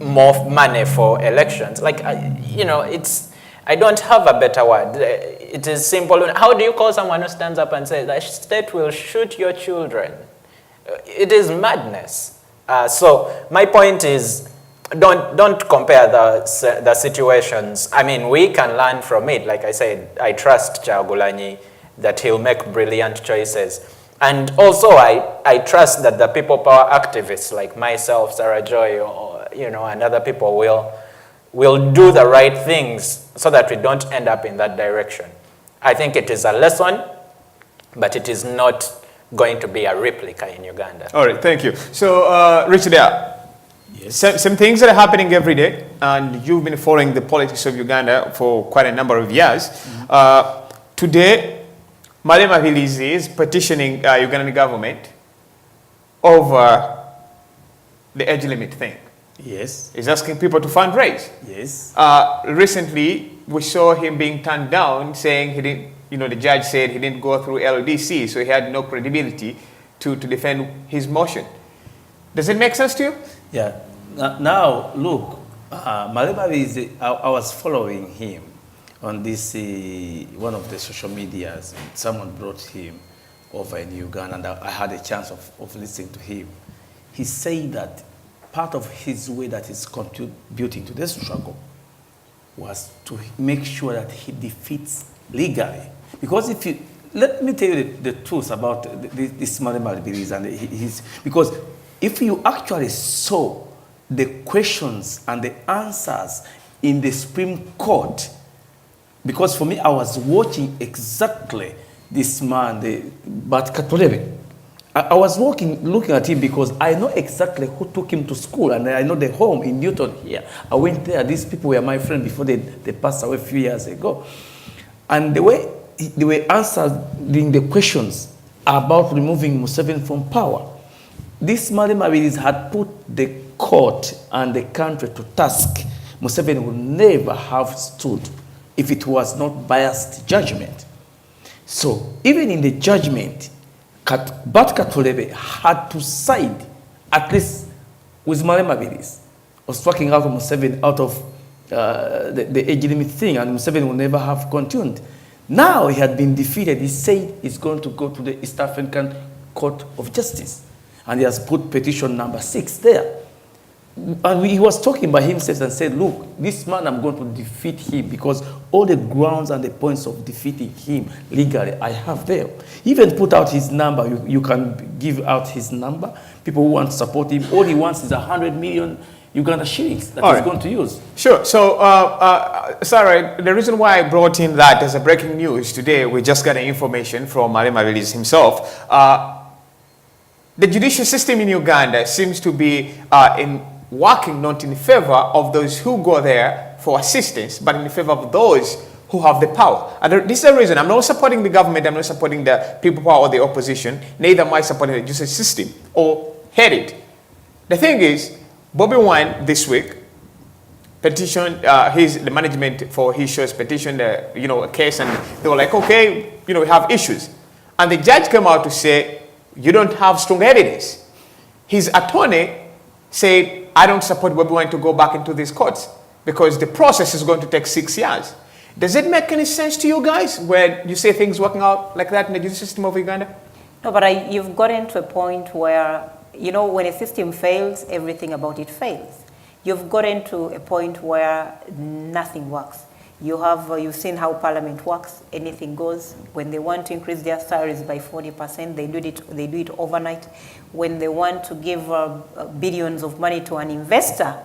more money for elections? Like, I don't have a better word. It is simple. How do you call someone who stands up and says, the state will shoot your children? It is madness. So my point is, don't compare the situations. I mean, we can learn from it. Like I said, I trust Kyagulanyi that he'll make brilliant choices. And also, I trust that the people power activists like myself, Sarah Joy, and other people will do the right things so that we don't end up in that direction. I think it is a lesson, but it is not going to be a replica in Uganda. All right, thank you. So, Richard, yes. Some things that are happening every day, and you've been following the politics of Uganda for quite a number of years. Mm-hmm. Today, Malema Vilizi is petitioning Ugandan government over the age limit thing. Yes. He's asking people to fundraise. Yes. Recently, we saw him being turned down, saying he didn't, the judge said he didn't go through LDC, so he had no credibility to defend his motion. Does it make sense to you? Yeah. Now, look, Malema Vilizi, I was following him on this, one of the social medias. Someone brought him over in Uganda, and I had a chance of listening to him. He said that part of his way that he's contributing to this struggle was to make sure that he defeats legally. Because let me tell you the truth about this Malema Vilizi and because if you actually saw the questions and the answers in the Supreme Court, because for me, I was watching exactly this man, Bat Katolebe. I was looking at him because I know exactly who took him to school, and I know the home in Newton here. I went there. These people were my friends before they passed away a few years ago. And the way they were answering the questions about removing Museveni from power, this Malema Vilizi had put the court and the country to task. Museveni would never have stood if it was not biased judgment. So even in the judgment, Bat Katolebe had to side, at least with Malema Vilizi, was talking out of Museveni out of the age limit thing, and Museveni will never have continued. Now he had been defeated. He said he's going to go to the East African Court of Justice, and he has put petition number 6 there. And he was talking by himself and said, look, this man, I'm going to defeat him because all the grounds and the points of defeating him legally, I have there. He even put out his number. You can give out his number. People who want to support him, all he wants is 100 million Uganda shillings that he's going to use. Sure. So, Sarah, the reason why I brought in that as a breaking news today, we just got information from Malema Vilizi himself. The judicial system in Uganda seems to be working not in favor of those who go there for assistance, but in favor of those who have the power. And this is the reason. I'm not supporting the government. I'm not supporting the people power or the opposition. Neither am I supporting the judicial system or hate it. The thing is, Bobby Wine this week petitioned the management for his show's petition, a case, and they were like, okay, we have issues. And the judge came out to say, you don't have strong evidence. His attorney said, I don't support Bobby Wine to go back into these courts because the process is going to take 6 years. Does it make any sense to you guys when you say things working out like that in the judicial system of Uganda? No, but you've gotten to a point where, when a system fails, everything about it fails. You've gotten to a point where nothing works. You've seen how Parliament works. Anything goes. When they want to increase their salaries by 40%, they do it overnight. When they want to give billions of money to an investor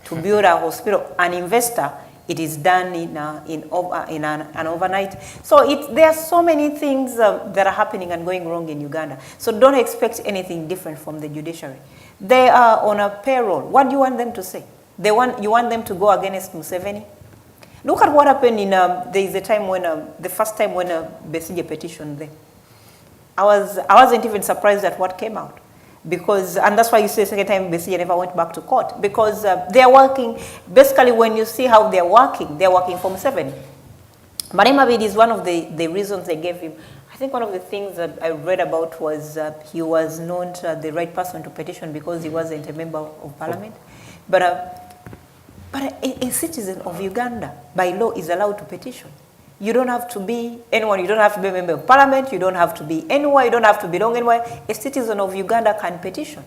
to build a hospital, an investor, it is done in an overnight. So there are so many things that are happening and going wrong in Uganda. So don't expect anything different from the judiciary. They are on a payroll. What do you want them to say? You want them to go against Museveni? Look at what happened in, there is a time when, the first time when Besigye petitioned there. I wasn't even surprised at what came out. Because, and that's why you say the second time Besigye never went back to court. Because they are working, basically when you see how they're working for Museveni. Marema is one of the reasons they gave him. I think one of the things that I read about was he was not the right person to petition because he wasn't a member of parliament. But a citizen of Uganda, by law, is allowed to petition. You don't have to be anyone. You don't have to be a member of parliament. You don't have to be anywhere. You don't have to belong anywhere. A citizen of Uganda can petition.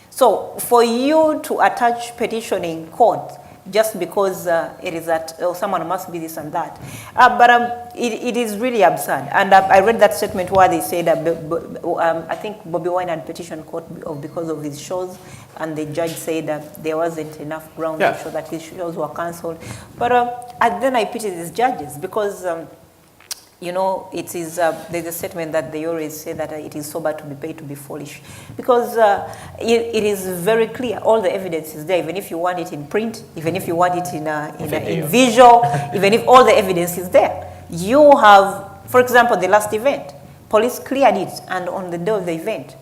So for you to attach petitioning court just because it is that someone must be this and that. It is really absurd. And I read that statement where they said that I think Bobby Wine had petitioned court because of his shows, and the judge said that there wasn't enough ground to show that his shows were cancelled. But then I pity these judges because you know, it is, there's a statement that they always say that it is sober to be paid to be foolish. Because it is very clear, all the evidence is there, even if you want it in print, even if you want it in visual, even if all the evidence is there. You have, for example, the last event, police cleared it, and on the day of the event,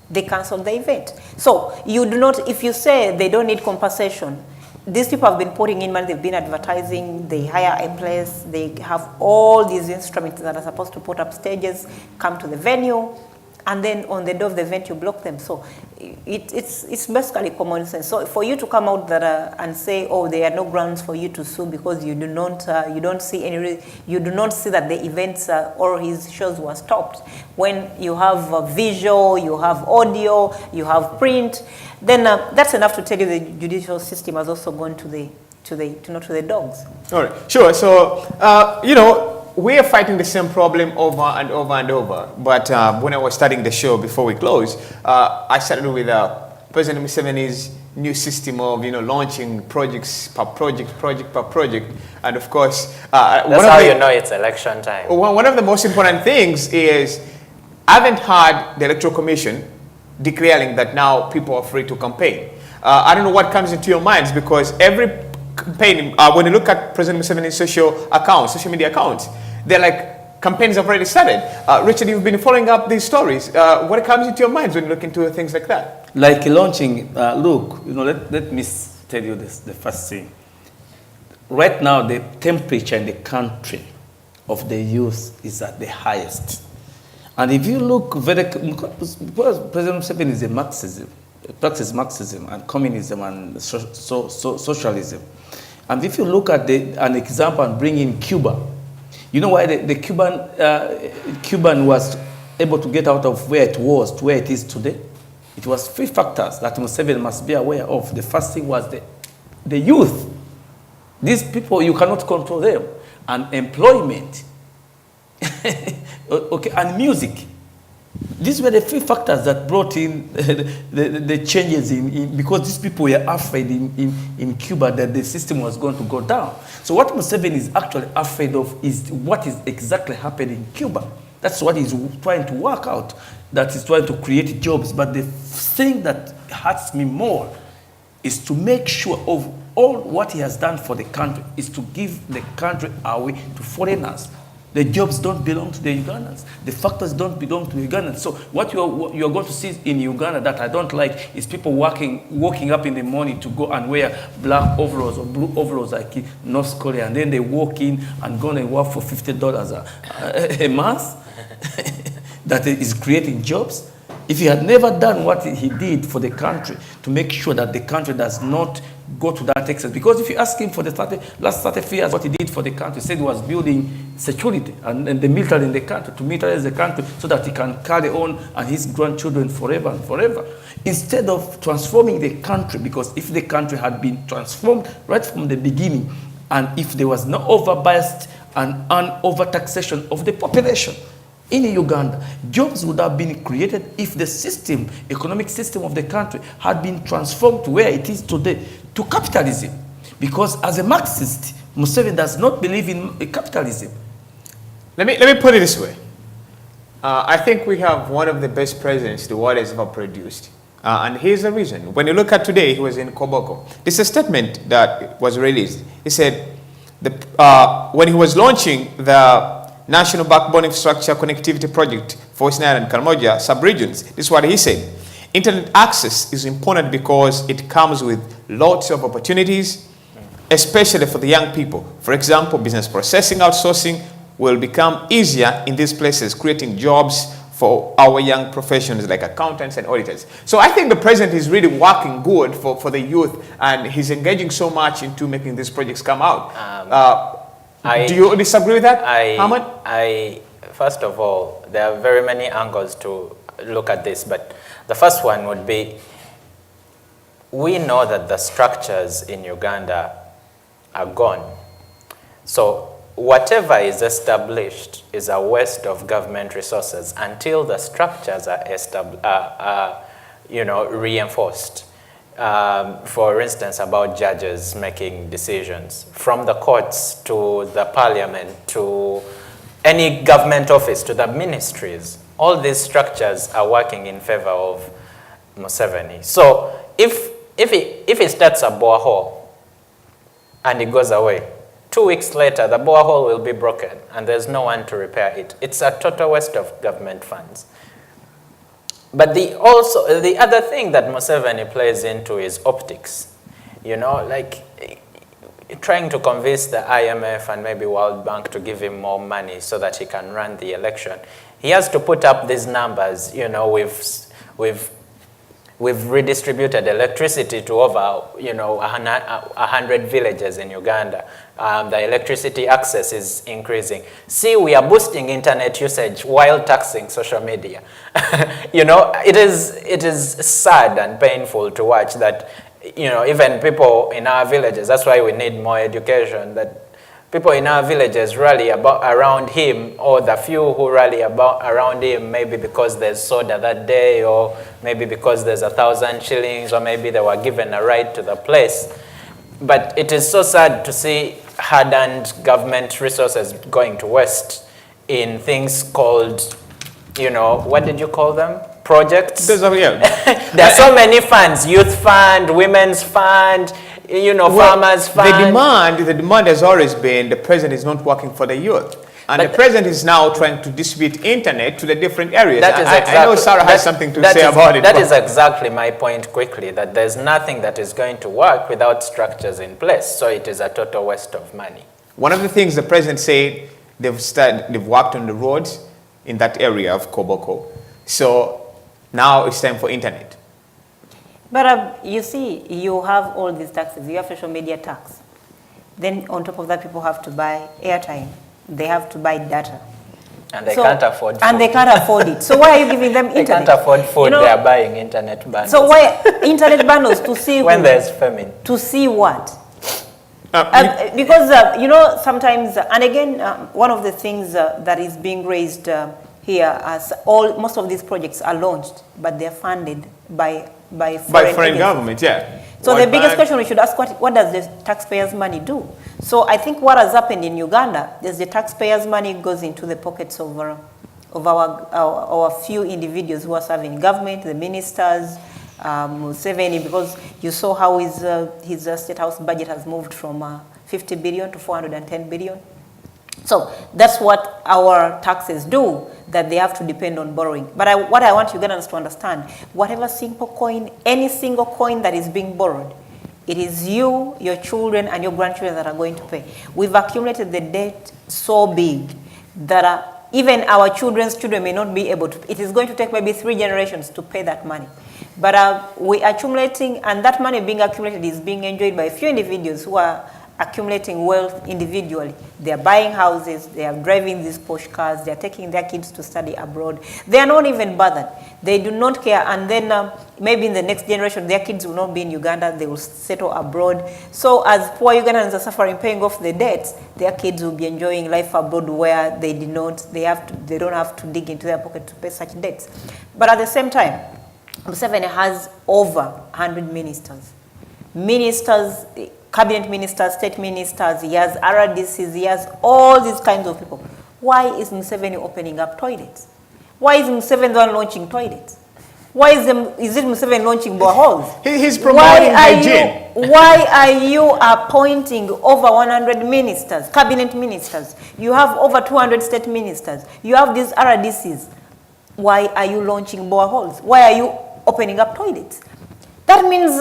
they canceled the event. So you do not, if you say they don't need compensation, these people have been putting in money, they've been advertising, they hire a place, they have all these instruments that are supposed to put up stages, come to the venue, and then on the day of the event you block them. So it's basically common sense. So for you to come out that, and say, oh, there are no grounds for you to sue because you do not, you don't see that the events or his shows were stopped. When you have visual, you have audio, you have print, then that's enough to tell you the judicial system has also gone to the dogs. All right, sure. So you know, we are fighting the same problem over and over and over. But when I was starting the show before we close, I started with President Museveni's new system of launching projects per project, and of course that's how you know it's election time. One of the most important things is I haven't heard the Electoral Commission declaring that now people are free to campaign. I don't know what comes into your minds, because every campaign, when you look at President Museveni's social media accounts, they're like campaigns have already started. Richard, you've been following up these stories. What comes into your minds when you look into things like that? Like launching, look, let me tell you this, the first thing. Right now, the temperature in the country of the youth is at the highest. And if you look because President Museveni is a Marxism, practices Marxism and communism and socialism. And if you look at an example and bring in Cuba, you know why the Cuban was able to get out of where it was to where it is today? It was 3 factors that Museveni must be aware of. The first thing was the youth. These people, you cannot control them. And employment. Okay, and music. These were the 3 factors that brought in the changes because these people were afraid in Cuba that the system was going to go down. So what Museveni is actually afraid of is what is exactly happening in Cuba. That's what he's trying to work out, that he's trying to create jobs. But the thing that hurts me more is to make sure of all what he has done for the country is to give the country away to foreigners. The jobs don't belong to the Ugandans. The factors don't belong to the Ugandans. So what you're going to see in Uganda that I don't like is people waking up in the morning to go and wear black overalls or blue overalls like in North Korea, and then they walk in and go and work for $50 a month. That is creating jobs. If he had never done what he did for the country to make sure that the country does not go to that extent, because if you ask him for the last 33 years what he did for the country, he said he was building security and the military in the country, to militarize the country so that he can carry on and his grandchildren forever and forever. Instead of transforming the country, because if the country had been transformed right from the beginning, and if there was no over-biased and over-taxation of the population, in Uganda, jobs would have been created if the system, economic system of the country had been transformed to where it is today, to capitalism. Because as a Marxist, Museveni does not believe in capitalism. Let me put it this way. I think we have one of the best presidents the world has ever produced. And here's the reason. When you look at today, he was in Koboko. This is a statement that was released. He said, when he was launching the National Backbone Infrastructure Connectivity Project for Western Nile and Karamoja sub-regions, this is what he said. Internet access is important because it comes with lots of opportunities, especially for the young people. For example, business processing outsourcing will become easier in these places, creating jobs for our young professionals like accountants and auditors. So I think the president is really working good for the youth, and he's engaging so much into making these projects come out. Do you disagree with that, Ahmed? First of all, there are very many angles to look at this, but the first one would be, we know that the structures in Uganda are gone. So whatever is established is a waste of government resources until the structures are reinforced. For instance, about judges making decisions, from the courts to the parliament to any government office to the ministries. All these structures are working in favor of Museveni. So if he starts a borehole and it goes away, 2 weeks later, the borehole will be broken and there's no one to repair it. It's a total waste of government funds. But the other thing that Museveni plays into is optics. Like trying to convince the IMF and maybe World Bank to give him more money so that he can run the election. He has to put up these numbers. We've redistributed electricity to over 100 villages in Uganda. The electricity access is increasing. See, we are boosting internet usage while taxing social media. It is sad and painful to watch that. Even people in our villages. That's why we need more education. That people in our villages rally around him, or the few who rally around him, maybe because there's soda that day, or maybe because there's 1,000 shillings, or maybe they were given a ride to the place. But it is so sad to see hard-earned government resources going to waste in things called, what did you call them? Projects? There are so many funds: youth fund, women's fund, farmers fund. The demand has always been the president is not working for the youth. And the president is now trying to distribute internet to the different areas. I know Sarah has something to say about it. That is exactly my point quickly, that there's nothing that is going to work without structures in place. So it is a total waste of money. One of the things the president said, they've worked on the roads in that area of Koboko. So now it's time for internet. But you see, you have all these taxes. You have social media tax. Then on top of that, people have to buy airtime. They have to buy data. And they can't afford food. And they can't afford it. So why are you giving them internet? They can't afford food, they are buying internet bundles. So why internet bundles? To see when there's famine. To see what? Because, sometimes, and again, one of the things that is being raised here, as most of these projects are launched, but they're funded by foreign government, yeah. So the biggest question we should ask, what does the taxpayers' money do? So I think what has happened in Uganda is the taxpayers' money goes into the pockets of our few individuals who are serving government, the ministers, Museveni, because you saw how his State House budget has moved from 50 billion to 410 billion. So that's what our taxes do, that they have to depend on borrowing. But what I want Ugandans to understand, whatever single coin, any single coin that is being borrowed, it is you, your children, and your grandchildren that are going to pay. We've accumulated the debt so big that even our children's children may not be able to. It is going to take maybe 3 generations to pay that money. But we're accumulating, and that money being accumulated is being enjoyed by a few individuals who are accumulating wealth individually. They are buying houses, they are driving these Porsche cars, they are taking their kids to study abroad. They are not even bothered. They do not care. And then maybe in the next generation, their kids will not be in Uganda, they will settle abroad. So as poor Ugandans are suffering, paying off the debts, their kids will be enjoying life abroad where they don't have to dig into their pocket to pay such debts. But at the same time, Museveni has over 100 ministers. Cabinet ministers, state ministers, he has RDCs, he has all these kinds of people. Why is Museveni opening up toilets? Why is Museveni the one launching toilets? Why is it Museveni launching boreholes? He's promoting hygiene. Why are you appointing over 100 ministers, cabinet ministers? You have over 200 state ministers. You have these RDCs. Why are you launching boreholes? Why are you opening up toilets? That means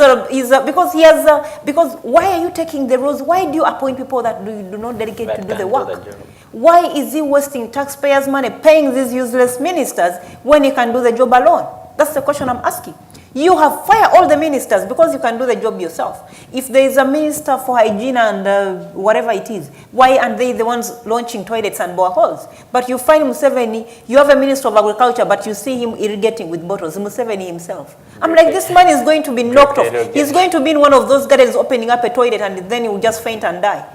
because why are you taking the roles? Why do you appoint people that do not dedicate to do the work? Why is he wasting taxpayers' money paying these useless ministers when he can do the job alone? That's the question I'm asking. You have fired all the ministers because you can do the job yourself. If there is a minister for hygiene and whatever it is, why aren't they the ones launching toilets and boreholes? But you find Museveni, you have a minister of agriculture, but you see him irrigating with bottles, Museveni himself. I'm like, this man is going to be knocked off. He's going to be in one of those gardens opening up a toilet and then he will just faint and die.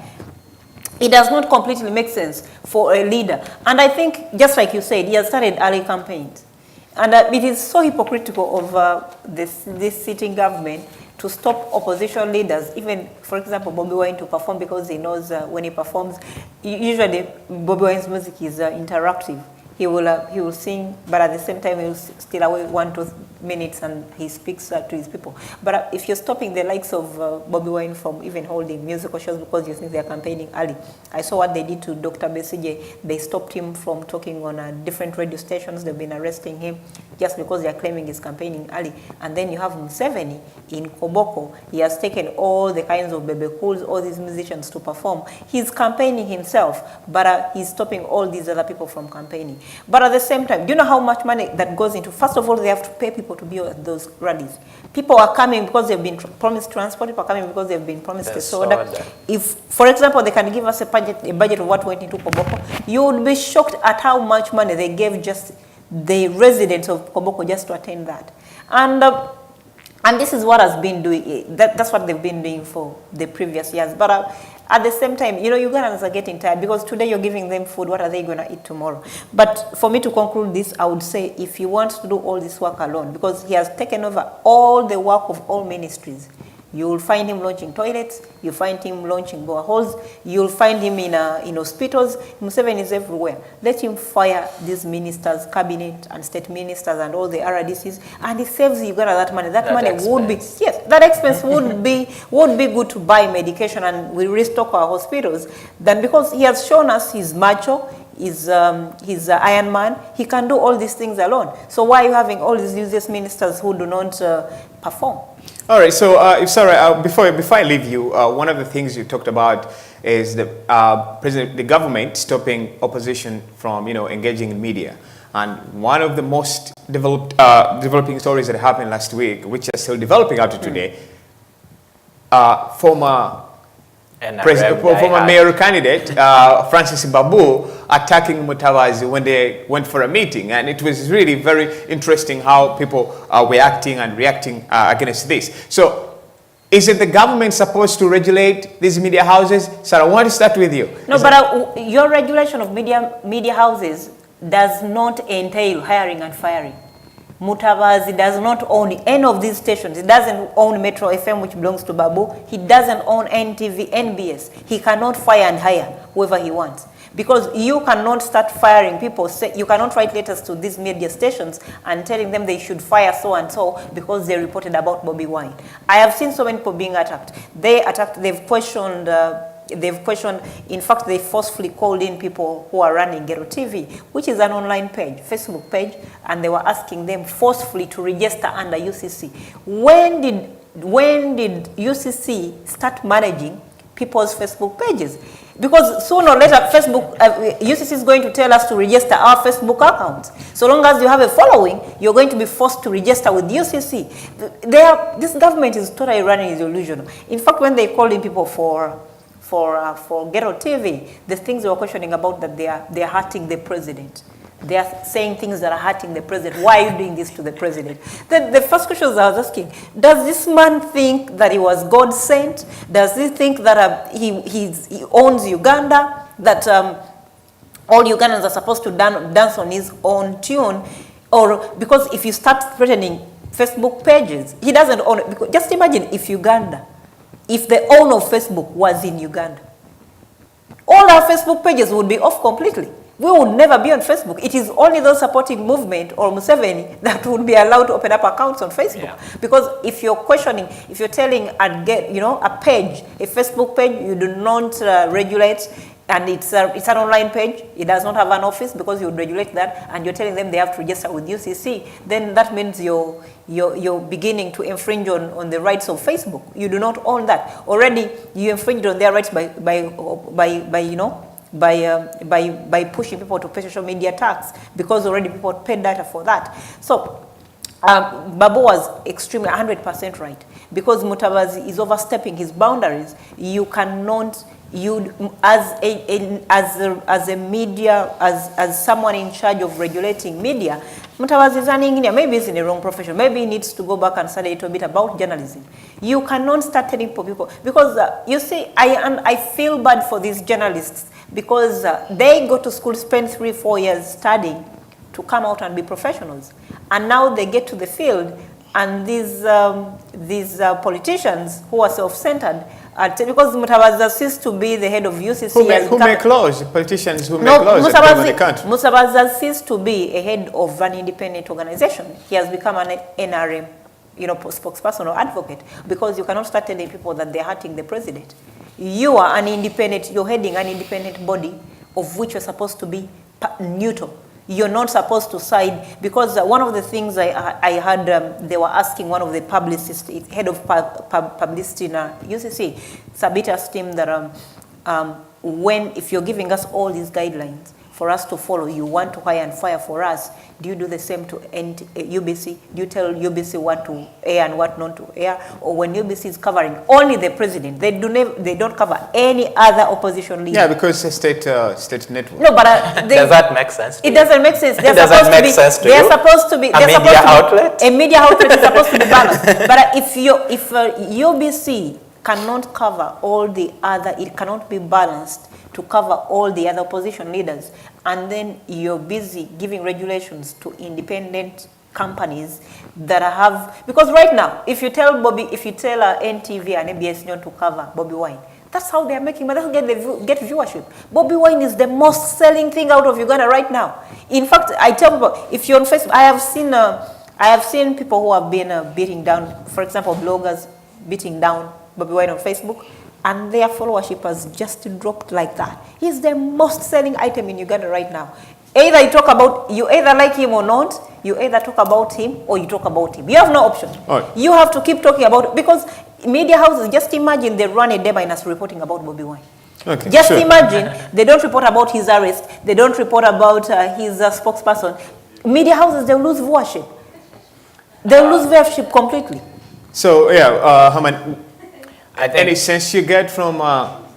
It does not completely make sense for a leader. And I think, just like you said, he has started early campaigns. And it is so hypocritical of this sitting government to stop opposition leaders, even, for example, Bobi Wine to perform because he knows when he performs, usually Bobi Wine's music is interactive. He will sing, but at the same time he will still away 1-2 minutes and he speaks to his people. But if you're stopping the likes of Bobi Wine from even holding musical shows because you think they're campaigning early, I saw what they did to Dr. Besigye. They stopped him from talking on different radio stations. They've been arresting him just because they're claiming he's campaigning early. And then you have Museveni in Koboko. He has taken all the kinds of Bebe Cools, all these musicians to perform. He's campaigning himself, but he's stopping all these other people from campaigning. But at the same time, do you know how much money that goes into? First of all, they have to pay people to be at those rallies. People are coming because they've been promised transport. People are coming because they've been promised a soda. If, for example, they can give us a budget of what went into Koboko, you would be shocked at how much money they gave just the residents of Koboko just to attend that. And this is what has been doing. That's what they've been doing for the previous years. But at the same time, Ugandans are getting tired because today you're giving them food. What are they going to eat tomorrow? But for me to conclude this, I would say if he wants to do all this work alone, because he has taken over all the work of all ministries, you will find him launching toilets, you find him launching boreholes, you'll find him in hospitals. Museveni is everywhere. Let him fire these ministers, cabinet and state ministers and all the RDCs, and he saves Uganda that money. That money expense would be, yes, that expense would be good to buy medication and we restock our hospitals. Then because he has shown us he's macho, he's Iron Man, he can do all these things alone. So why are you having all these useless ministers who do not perform? All right, so before I leave you, one of the things you talked about is the government stopping opposition from engaging in media. And one of the most developing stories that happened last week, which are still developing out to today, former mayor candidate Francis Babu attacking Mutabazi when they went for a meeting, and it was really very interesting how people were acting and reacting against this. So, is it the government supposed to regulate these media houses? Sarah, I want to start with you. No, but your regulation of media houses does not entail hiring and firing. Mutabazi does not own any of these stations. He doesn't own Metro FM, which belongs to Babu. He doesn't own NTV, NBS. He cannot fire and hire whoever he wants. Because you cannot start firing people. You cannot write letters to these media stations and telling them they should fire so and so because they reported about Bobi Wine. I have seen so many people being attacked. They've questioned, in fact, they forcefully called in people who are running Ghetto TV, which is an online page, Facebook page, and they were asking them forcefully to register under UCC. When did UCC start managing people's Facebook pages? Because sooner or later, UCC is going to tell us to register our Facebook accounts. So long as you have a following, you're going to be forced to register with UCC. This government is totally running its illusion. In fact, when they called in people for Ghetto TV, the things they were questioning about that they are hurting the president. They are saying things that are hurting the president. Why are you doing this to the president? The first questions I was asking, does this man think that he was God sent? Does he think that he owns Uganda? That all Ugandans are supposed to dance on his own tune? Or because if you start threatening Facebook pages, he doesn't own it. Because just imagine if the owner of Facebook was in Uganda. All our Facebook pages would be off completely. we would never be on Facebook. It is only those supporting movement or Museveni that would be allowed to open up accounts on Facebook. Yeah. Because if you're questioning, if you're telling a page, a Facebook page, you do not regulate, and it's an online page, it does not have an office because you would regulate that, and you're telling them they have to register with UCC, then that means you're beginning to infringe on the rights of Facebook. You do not own that. Already you infringed on their rights by pushing people to pay social media tax, because already people paid data for that. So Babu was extremely 100% right, because Mutabazi is overstepping his boundaries. You cannot, as a media, as someone in charge of regulating media, Mutabazi is an engineer. Maybe he's in the wrong profession. Maybe he needs to go back and study a little bit about journalism. You cannot start telling people, because you see, I feel bad for these journalists, because they go to school, spend 3-4 years studying to come out and be professionals, and now they get to the field, and these politicians who are self-centered, because Mutabazi ceased to be the head of UCC. Who make laws? Politicians who make laws that govern the country. Mutabazi ceased to be a head of an independent organization. He has become an NRM, spokesperson or advocate, because you cannot start telling people that they're hurting the president. You are an independent, you're heading an independent body of which you're supposed to be neutral. You're not supposed to side, because one of the things I heard, they were asking one of the publicists, head of publicity in UCC, Sabita's team, that if you're giving us all these guidelines for us to follow, you want to hire and fire for us, do you do the same to UBC? Do you tell UBC what to air and what not to air? Or when UBC is covering only the president, they don't cover any other opposition leader? Yeah, because it's state network. No, but does that make sense? It doesn't make sense. Does that make sense to you? They're supposed to be a media outlet. A media outlet is supposed to be balanced. But if UBC cannot cover all the other, it cannot be balanced to cover all the other opposition leaders, and then you're busy giving regulations to independent companies that have, because right now, if you tell NTV and ABS not to cover Bobby Wine, that's how they're making money. That's how they get viewership. Bobby Wine is the most selling thing out of Uganda right now. In fact, I tell people, if you're on Facebook, I have seen people who have been beating down, for example, bloggers beating down Bobby Wine on Facebook, and their followership has just dropped like that. He's the most selling item in Uganda right now. You either like him or not, you either talk about him or you talk about him. You have no option. Right. You have to keep talking about it, because media houses, just imagine they run a day minus reporting about Bobby Wine. Okay, just sure. imagine they don't report about his arrest, they don't report about his spokesperson. Media houses, they'll lose viewership. They'll lose viewership completely. So, Haman, any sense you get from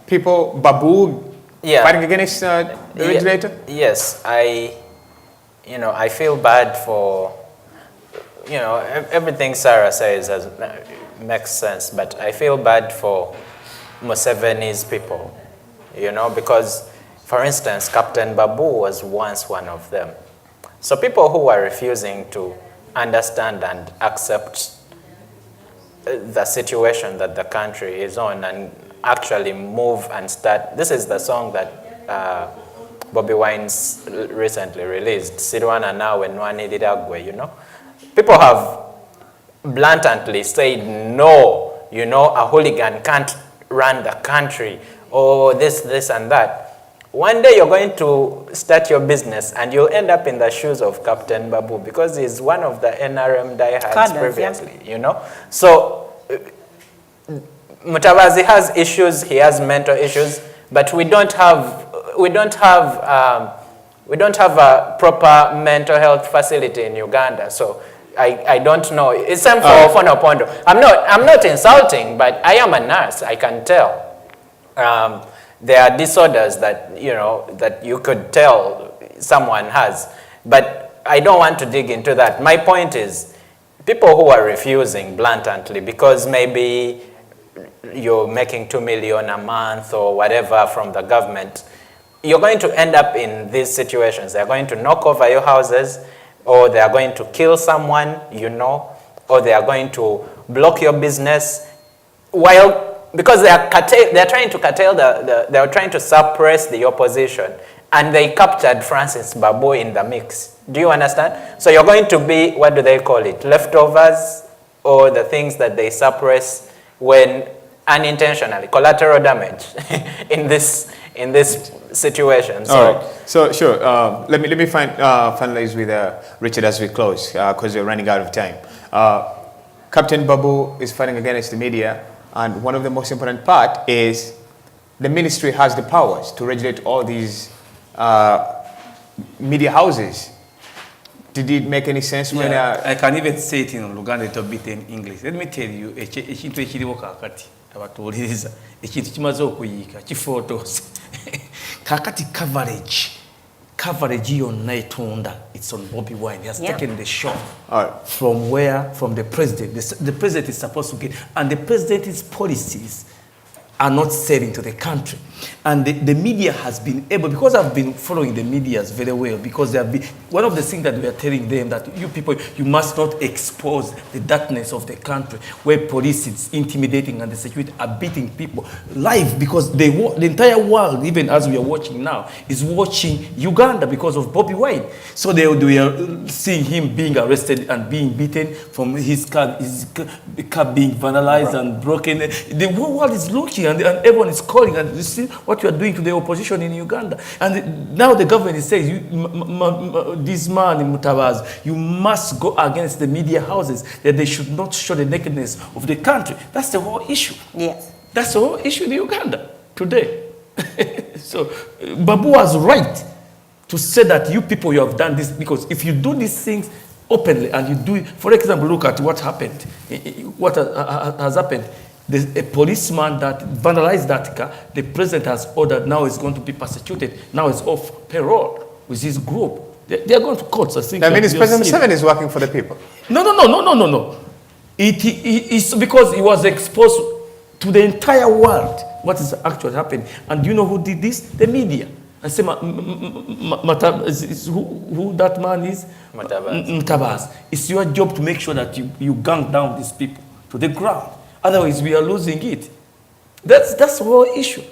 people, Babu, fighting against the regulator? Yes, I feel bad for, everything Sarah says makes sense, but I feel bad for Museveni's people, because, for instance, Captain Babu was once one of them. So people who are refusing to understand and accept the situation that the country is on and actually move and start. This is the song that Bobby Wine's recently released, Sirwana Nawe Nwani Diragwe, People have blatantly said, no, a hooligan can't run the country, or this and that. One day you're going to start your business and you'll end up in the shoes of Captain Babu, because he's one of the NRM diehards previously, So Mutabazi has issues, he has mental issues, but we don't have a proper mental health facility in Uganda. So I don't know. It's time for Fonopondo. I'm not insulting, but I am a nurse. I can tell. There are disorders that that you could tell someone has, but I don't want to dig into that. My point is, people who are refusing blatantly because maybe you're making 2 million a month or whatever from the government, you're going to end up in these situations. They're going to knock over your houses, or they are going to kill someone, or they are going to block your business, because they are trying to curtail they're trying to suppress the opposition. and they captured Francis Babu in the mix. Do you understand? So you're going to be, what do they call it, leftovers, or the things that they suppress when unintentionally, collateral damage in this situation. So, all right. So sure. Let me finalize with Richard as we close because we're running out of time. Captain Babu is fighting against the media, and one of the most important part is the ministry has the powers to regulate all these media houses. Did it make any sense when? I can even say it in Luganda, a bit in English. Let me tell you, ekintu ekiriwo kakati abatuuliriza ekintu kimaze okuyika kifootoose kakati coverage yonna etunda, it's on Bobi Wine. He has taken the shot from the president. The president is supposed to get, and the president's policies are not selling to the country. And the media has been able, because I've been following the medias very well, because they have been, one of the things that we are telling them that you people, you must not expose the darkness of the country where police is intimidating and the security are beating people live, because the entire world, even as we are watching now, is watching Uganda because of Bobi Wine. So they are seeing him being arrested and being beaten, from his car being vandalized and broken. The whole world is looking, and everyone is calling, and you see what you are doing to the opposition in Uganda. And now the government is saying, this man in Mutabazi, you must go against the media houses, that they should not show the nakedness of the country. That's the whole issue. Yes. That's the whole issue in Uganda today. So Babu was right to say that you people, you have done this, because if you do these things openly and you do it, for example, look at what happened, what has happened. A policeman that vandalized that car, the president has ordered, now is going to be persecuted. Now is off parole with his group. They are going to court. So I think that means President Museveni is working for the people. No. It's because he was exposed to the entire world what is actually happening. And you know who did this? The media. I say, who that man is? Mutabazi. It's your job to make sure that you gang down these people to the ground. Otherwise, we are losing it. That's the whole issue.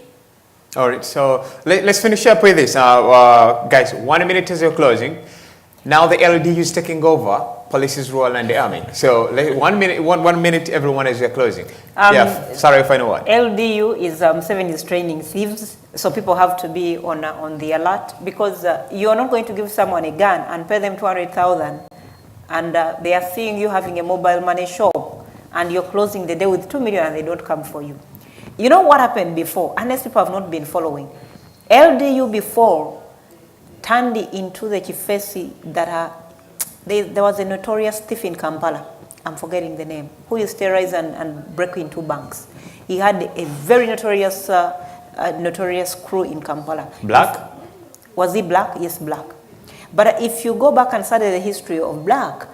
All right, so let's finish up with this. Guys, 1 minute as you're closing. Now the LDU is taking over police's role and the army. So 1 minute, everyone, as you're closing. Sorry if I know what. LDU is 7 is training thieves, so people have to be on the alert, because you are not going to give someone a gun and pay them 200,000, and they are seeing you having a mobile money shop, and you're closing the day with 2 million and they don't come for you. You know what happened before? Unless people have not been following. LDU before turned into the Chifesi that there was a notorious thief in Kampala. I'm forgetting the name. Who used to terrorize and break into banks. He had a very notorious crew in Kampala. Black? Was he black? Yes, black. But if you go back and study the history of black,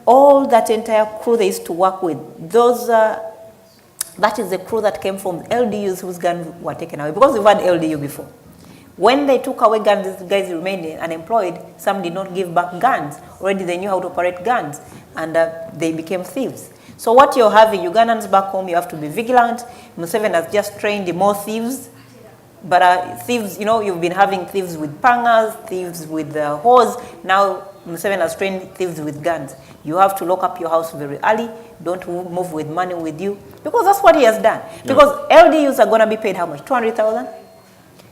all that entire crew they used to work with, that is the crew that came from LDUs whose guns were taken away. Because we've had LDU before. When they took away guns, these guys remained unemployed. Some did not give back guns. Already they knew how to operate guns, and they became thieves. So what you're having, Ugandans back home, you have to be vigilant. Museveni has just trained more thieves. But thieves, you know, you've been having thieves with pangas, thieves with hose. Now Museveni has trained thieves with guns. You have to lock up your house very early. Don't move with money with you, because that's what he has done. Because LDUs are going to be paid how much? 200,000.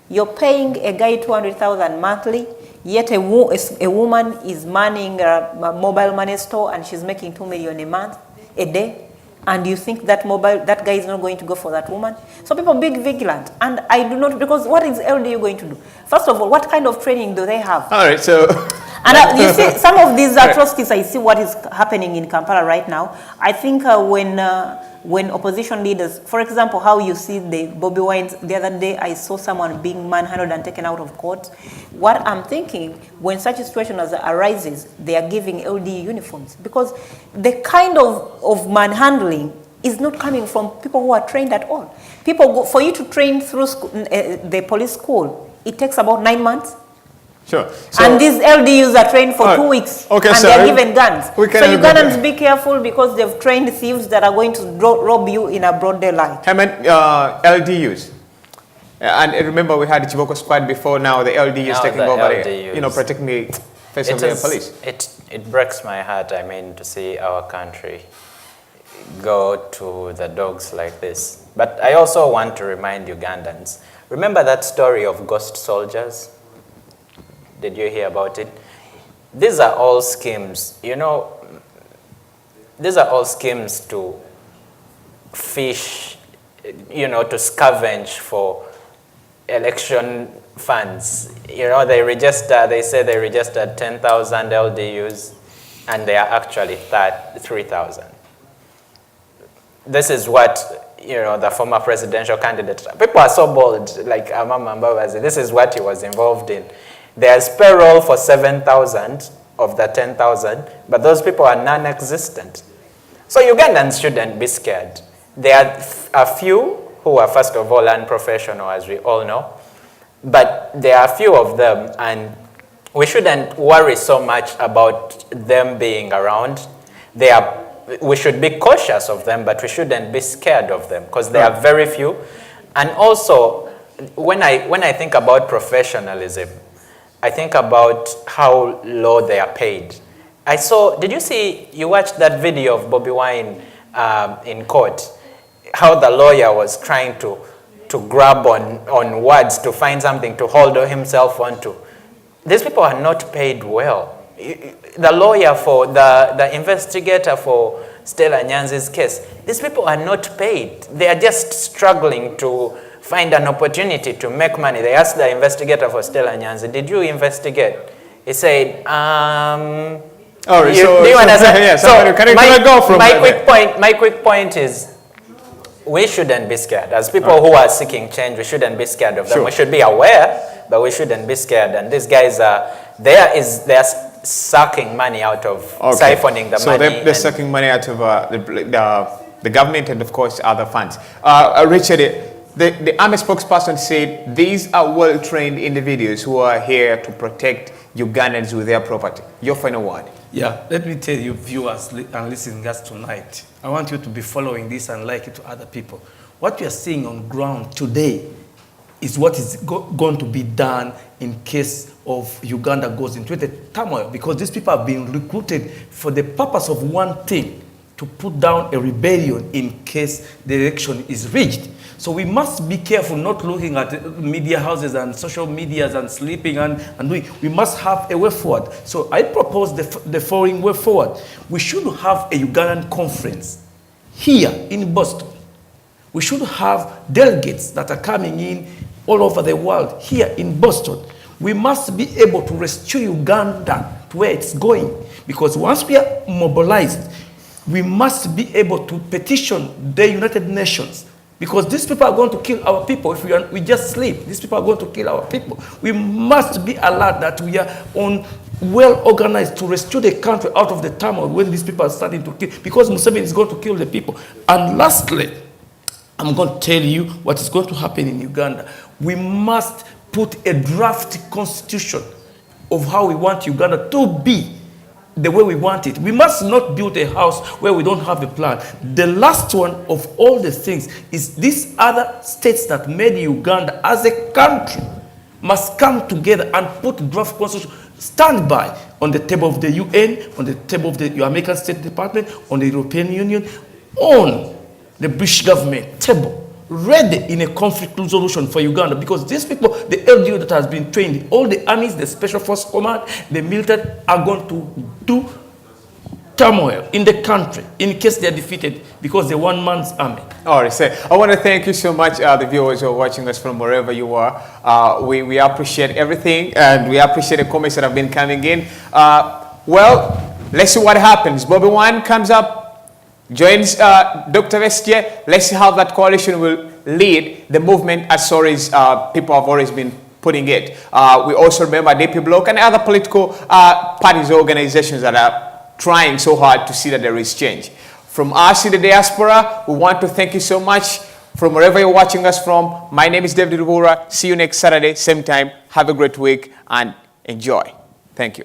You're paying a guy 200,000 monthly. Yet a woman is manning a mobile money store and she's making 2 million a day. And you think that guy is not going to go for that woman? So people be vigilant. And I do not, because what is LDU going to do? First of all, what kind of training do they have? All right, so... And you see, some of these atrocities, I see what is happening in Kampala right now. I think when opposition leaders, for example, how you see the Bobi Wines, the other day I saw someone being manhandled and taken out of court. What I'm thinking, when such a situation arises, they are giving LDU uniforms, because the kind of manhandling is not coming from people who are trained at all. For you to train through the police school, it takes about 9 months. Sure. So, and these LDUs are trained for 2 weeks, and they're given guns. So Ugandans, be careful, because they've trained thieves that are going to rob you in a broad daylight. How many LDUs? And remember, we had the Chiboko squad before. Now the LD is Now taking the over, LDUs. protecting the face of the police. It breaks my heart, I mean, to see our country go to the dogs like this. But I also want to remind Ugandans, remember that story of ghost soldiers? Did you hear about it? These are all schemes, these are all schemes to fish, to scavenge for election funds. They say they registered 10,000 LDUs and they are actually 3,000. This is what, the former presidential candidate, people are so bold, like Amama Mbabazi, this is what he was involved in. There's payroll for 7,000 of the 10,000, but those people are non-existent. So Ugandans shouldn't be scared. There are a few who are, first of all, unprofessional, as we all know, but there are a few of them, and we shouldn't worry so much about them being around. We should be cautious of them, but we shouldn't be scared of them, because there are very few. And also, when I think about professionalism, I think about how low they are paid. Did you watch that video of Bobby Wine in court? How the lawyer was trying to grab on words to find something to hold himself onto. These people are not paid well. The lawyer for the investigator for Stella Nyanzi's case, these people are not paid. They are just struggling to find an opportunity to make money. They asked the investigator for Stella Nyanzi, did you investigate? He said, do you understand? Yeah, so my quick point is, we shouldn't be scared. As people who are seeking change, we shouldn't be scared of them. Sure. We should be aware, but we shouldn't be scared. And these guys they're sucking money out of, siphoning the money. So they're sucking money out of the government and, of course, other funds. Richard, the army spokesperson said these are well-trained individuals who are here to protect Ugandans with their property. Your final word. Yeah, let me tell you, viewers and listeners tonight, I want you to be following this and like it to other people. What you are seeing on ground today is what is going to be done in case of Uganda goes into the turmoil, because these people have been recruited for the purpose of one thing, to put down a rebellion in case the election is reached. So we must be careful not looking at media houses and social medias and sleeping and doing. We must have a way forward. So I propose the following way forward. We should have a Ugandan conference here in Boston. We should have delegates that are coming in all over the world here in Boston. We must be able to rescue Uganda to where it's going. Because once we are mobilized, we must be able to petition the United Nations. Because these people are going to kill our people if we just sleep. These people are going to kill our people. We must be alert that we are well organized to rescue the country out of the turmoil when these people are starting to kill. Because Museveni is going to kill the people. And lastly, I'm going to tell you what is going to happen in Uganda. We must put a draft constitution of how we want Uganda to be, the way we want it. We must not build a house where we don't have a plan. The last one of all the things is these other states that made Uganda as a country must come together and put draft constitution, stand by on the table of the UN, on the table of the American State Department, on the European Union, on the British government table, ready in a conflict resolution for Uganda, because these people, the LGO that has been trained, all the armies, the Special Force Command, the military are going to do turmoil in the country in case they are defeated, because they're one man's army. All right, so I want to thank you so much, the viewers who are watching us from wherever you are. We appreciate everything, and we appreciate the comments that have been coming in. Well, let's see what happens. Bobby Wine comes up, joins Dr. Vestia. Let's see how that coalition will lead the movement as far as people have always been putting it. We also remember DP Bloc and other political parties, organizations that are trying so hard to see that there is change. From us in the diaspora, we want to thank you so much. From wherever you're watching us from, my name is David Lubuurwa. See you next Saturday, same time. Have a great week and enjoy. Thank you.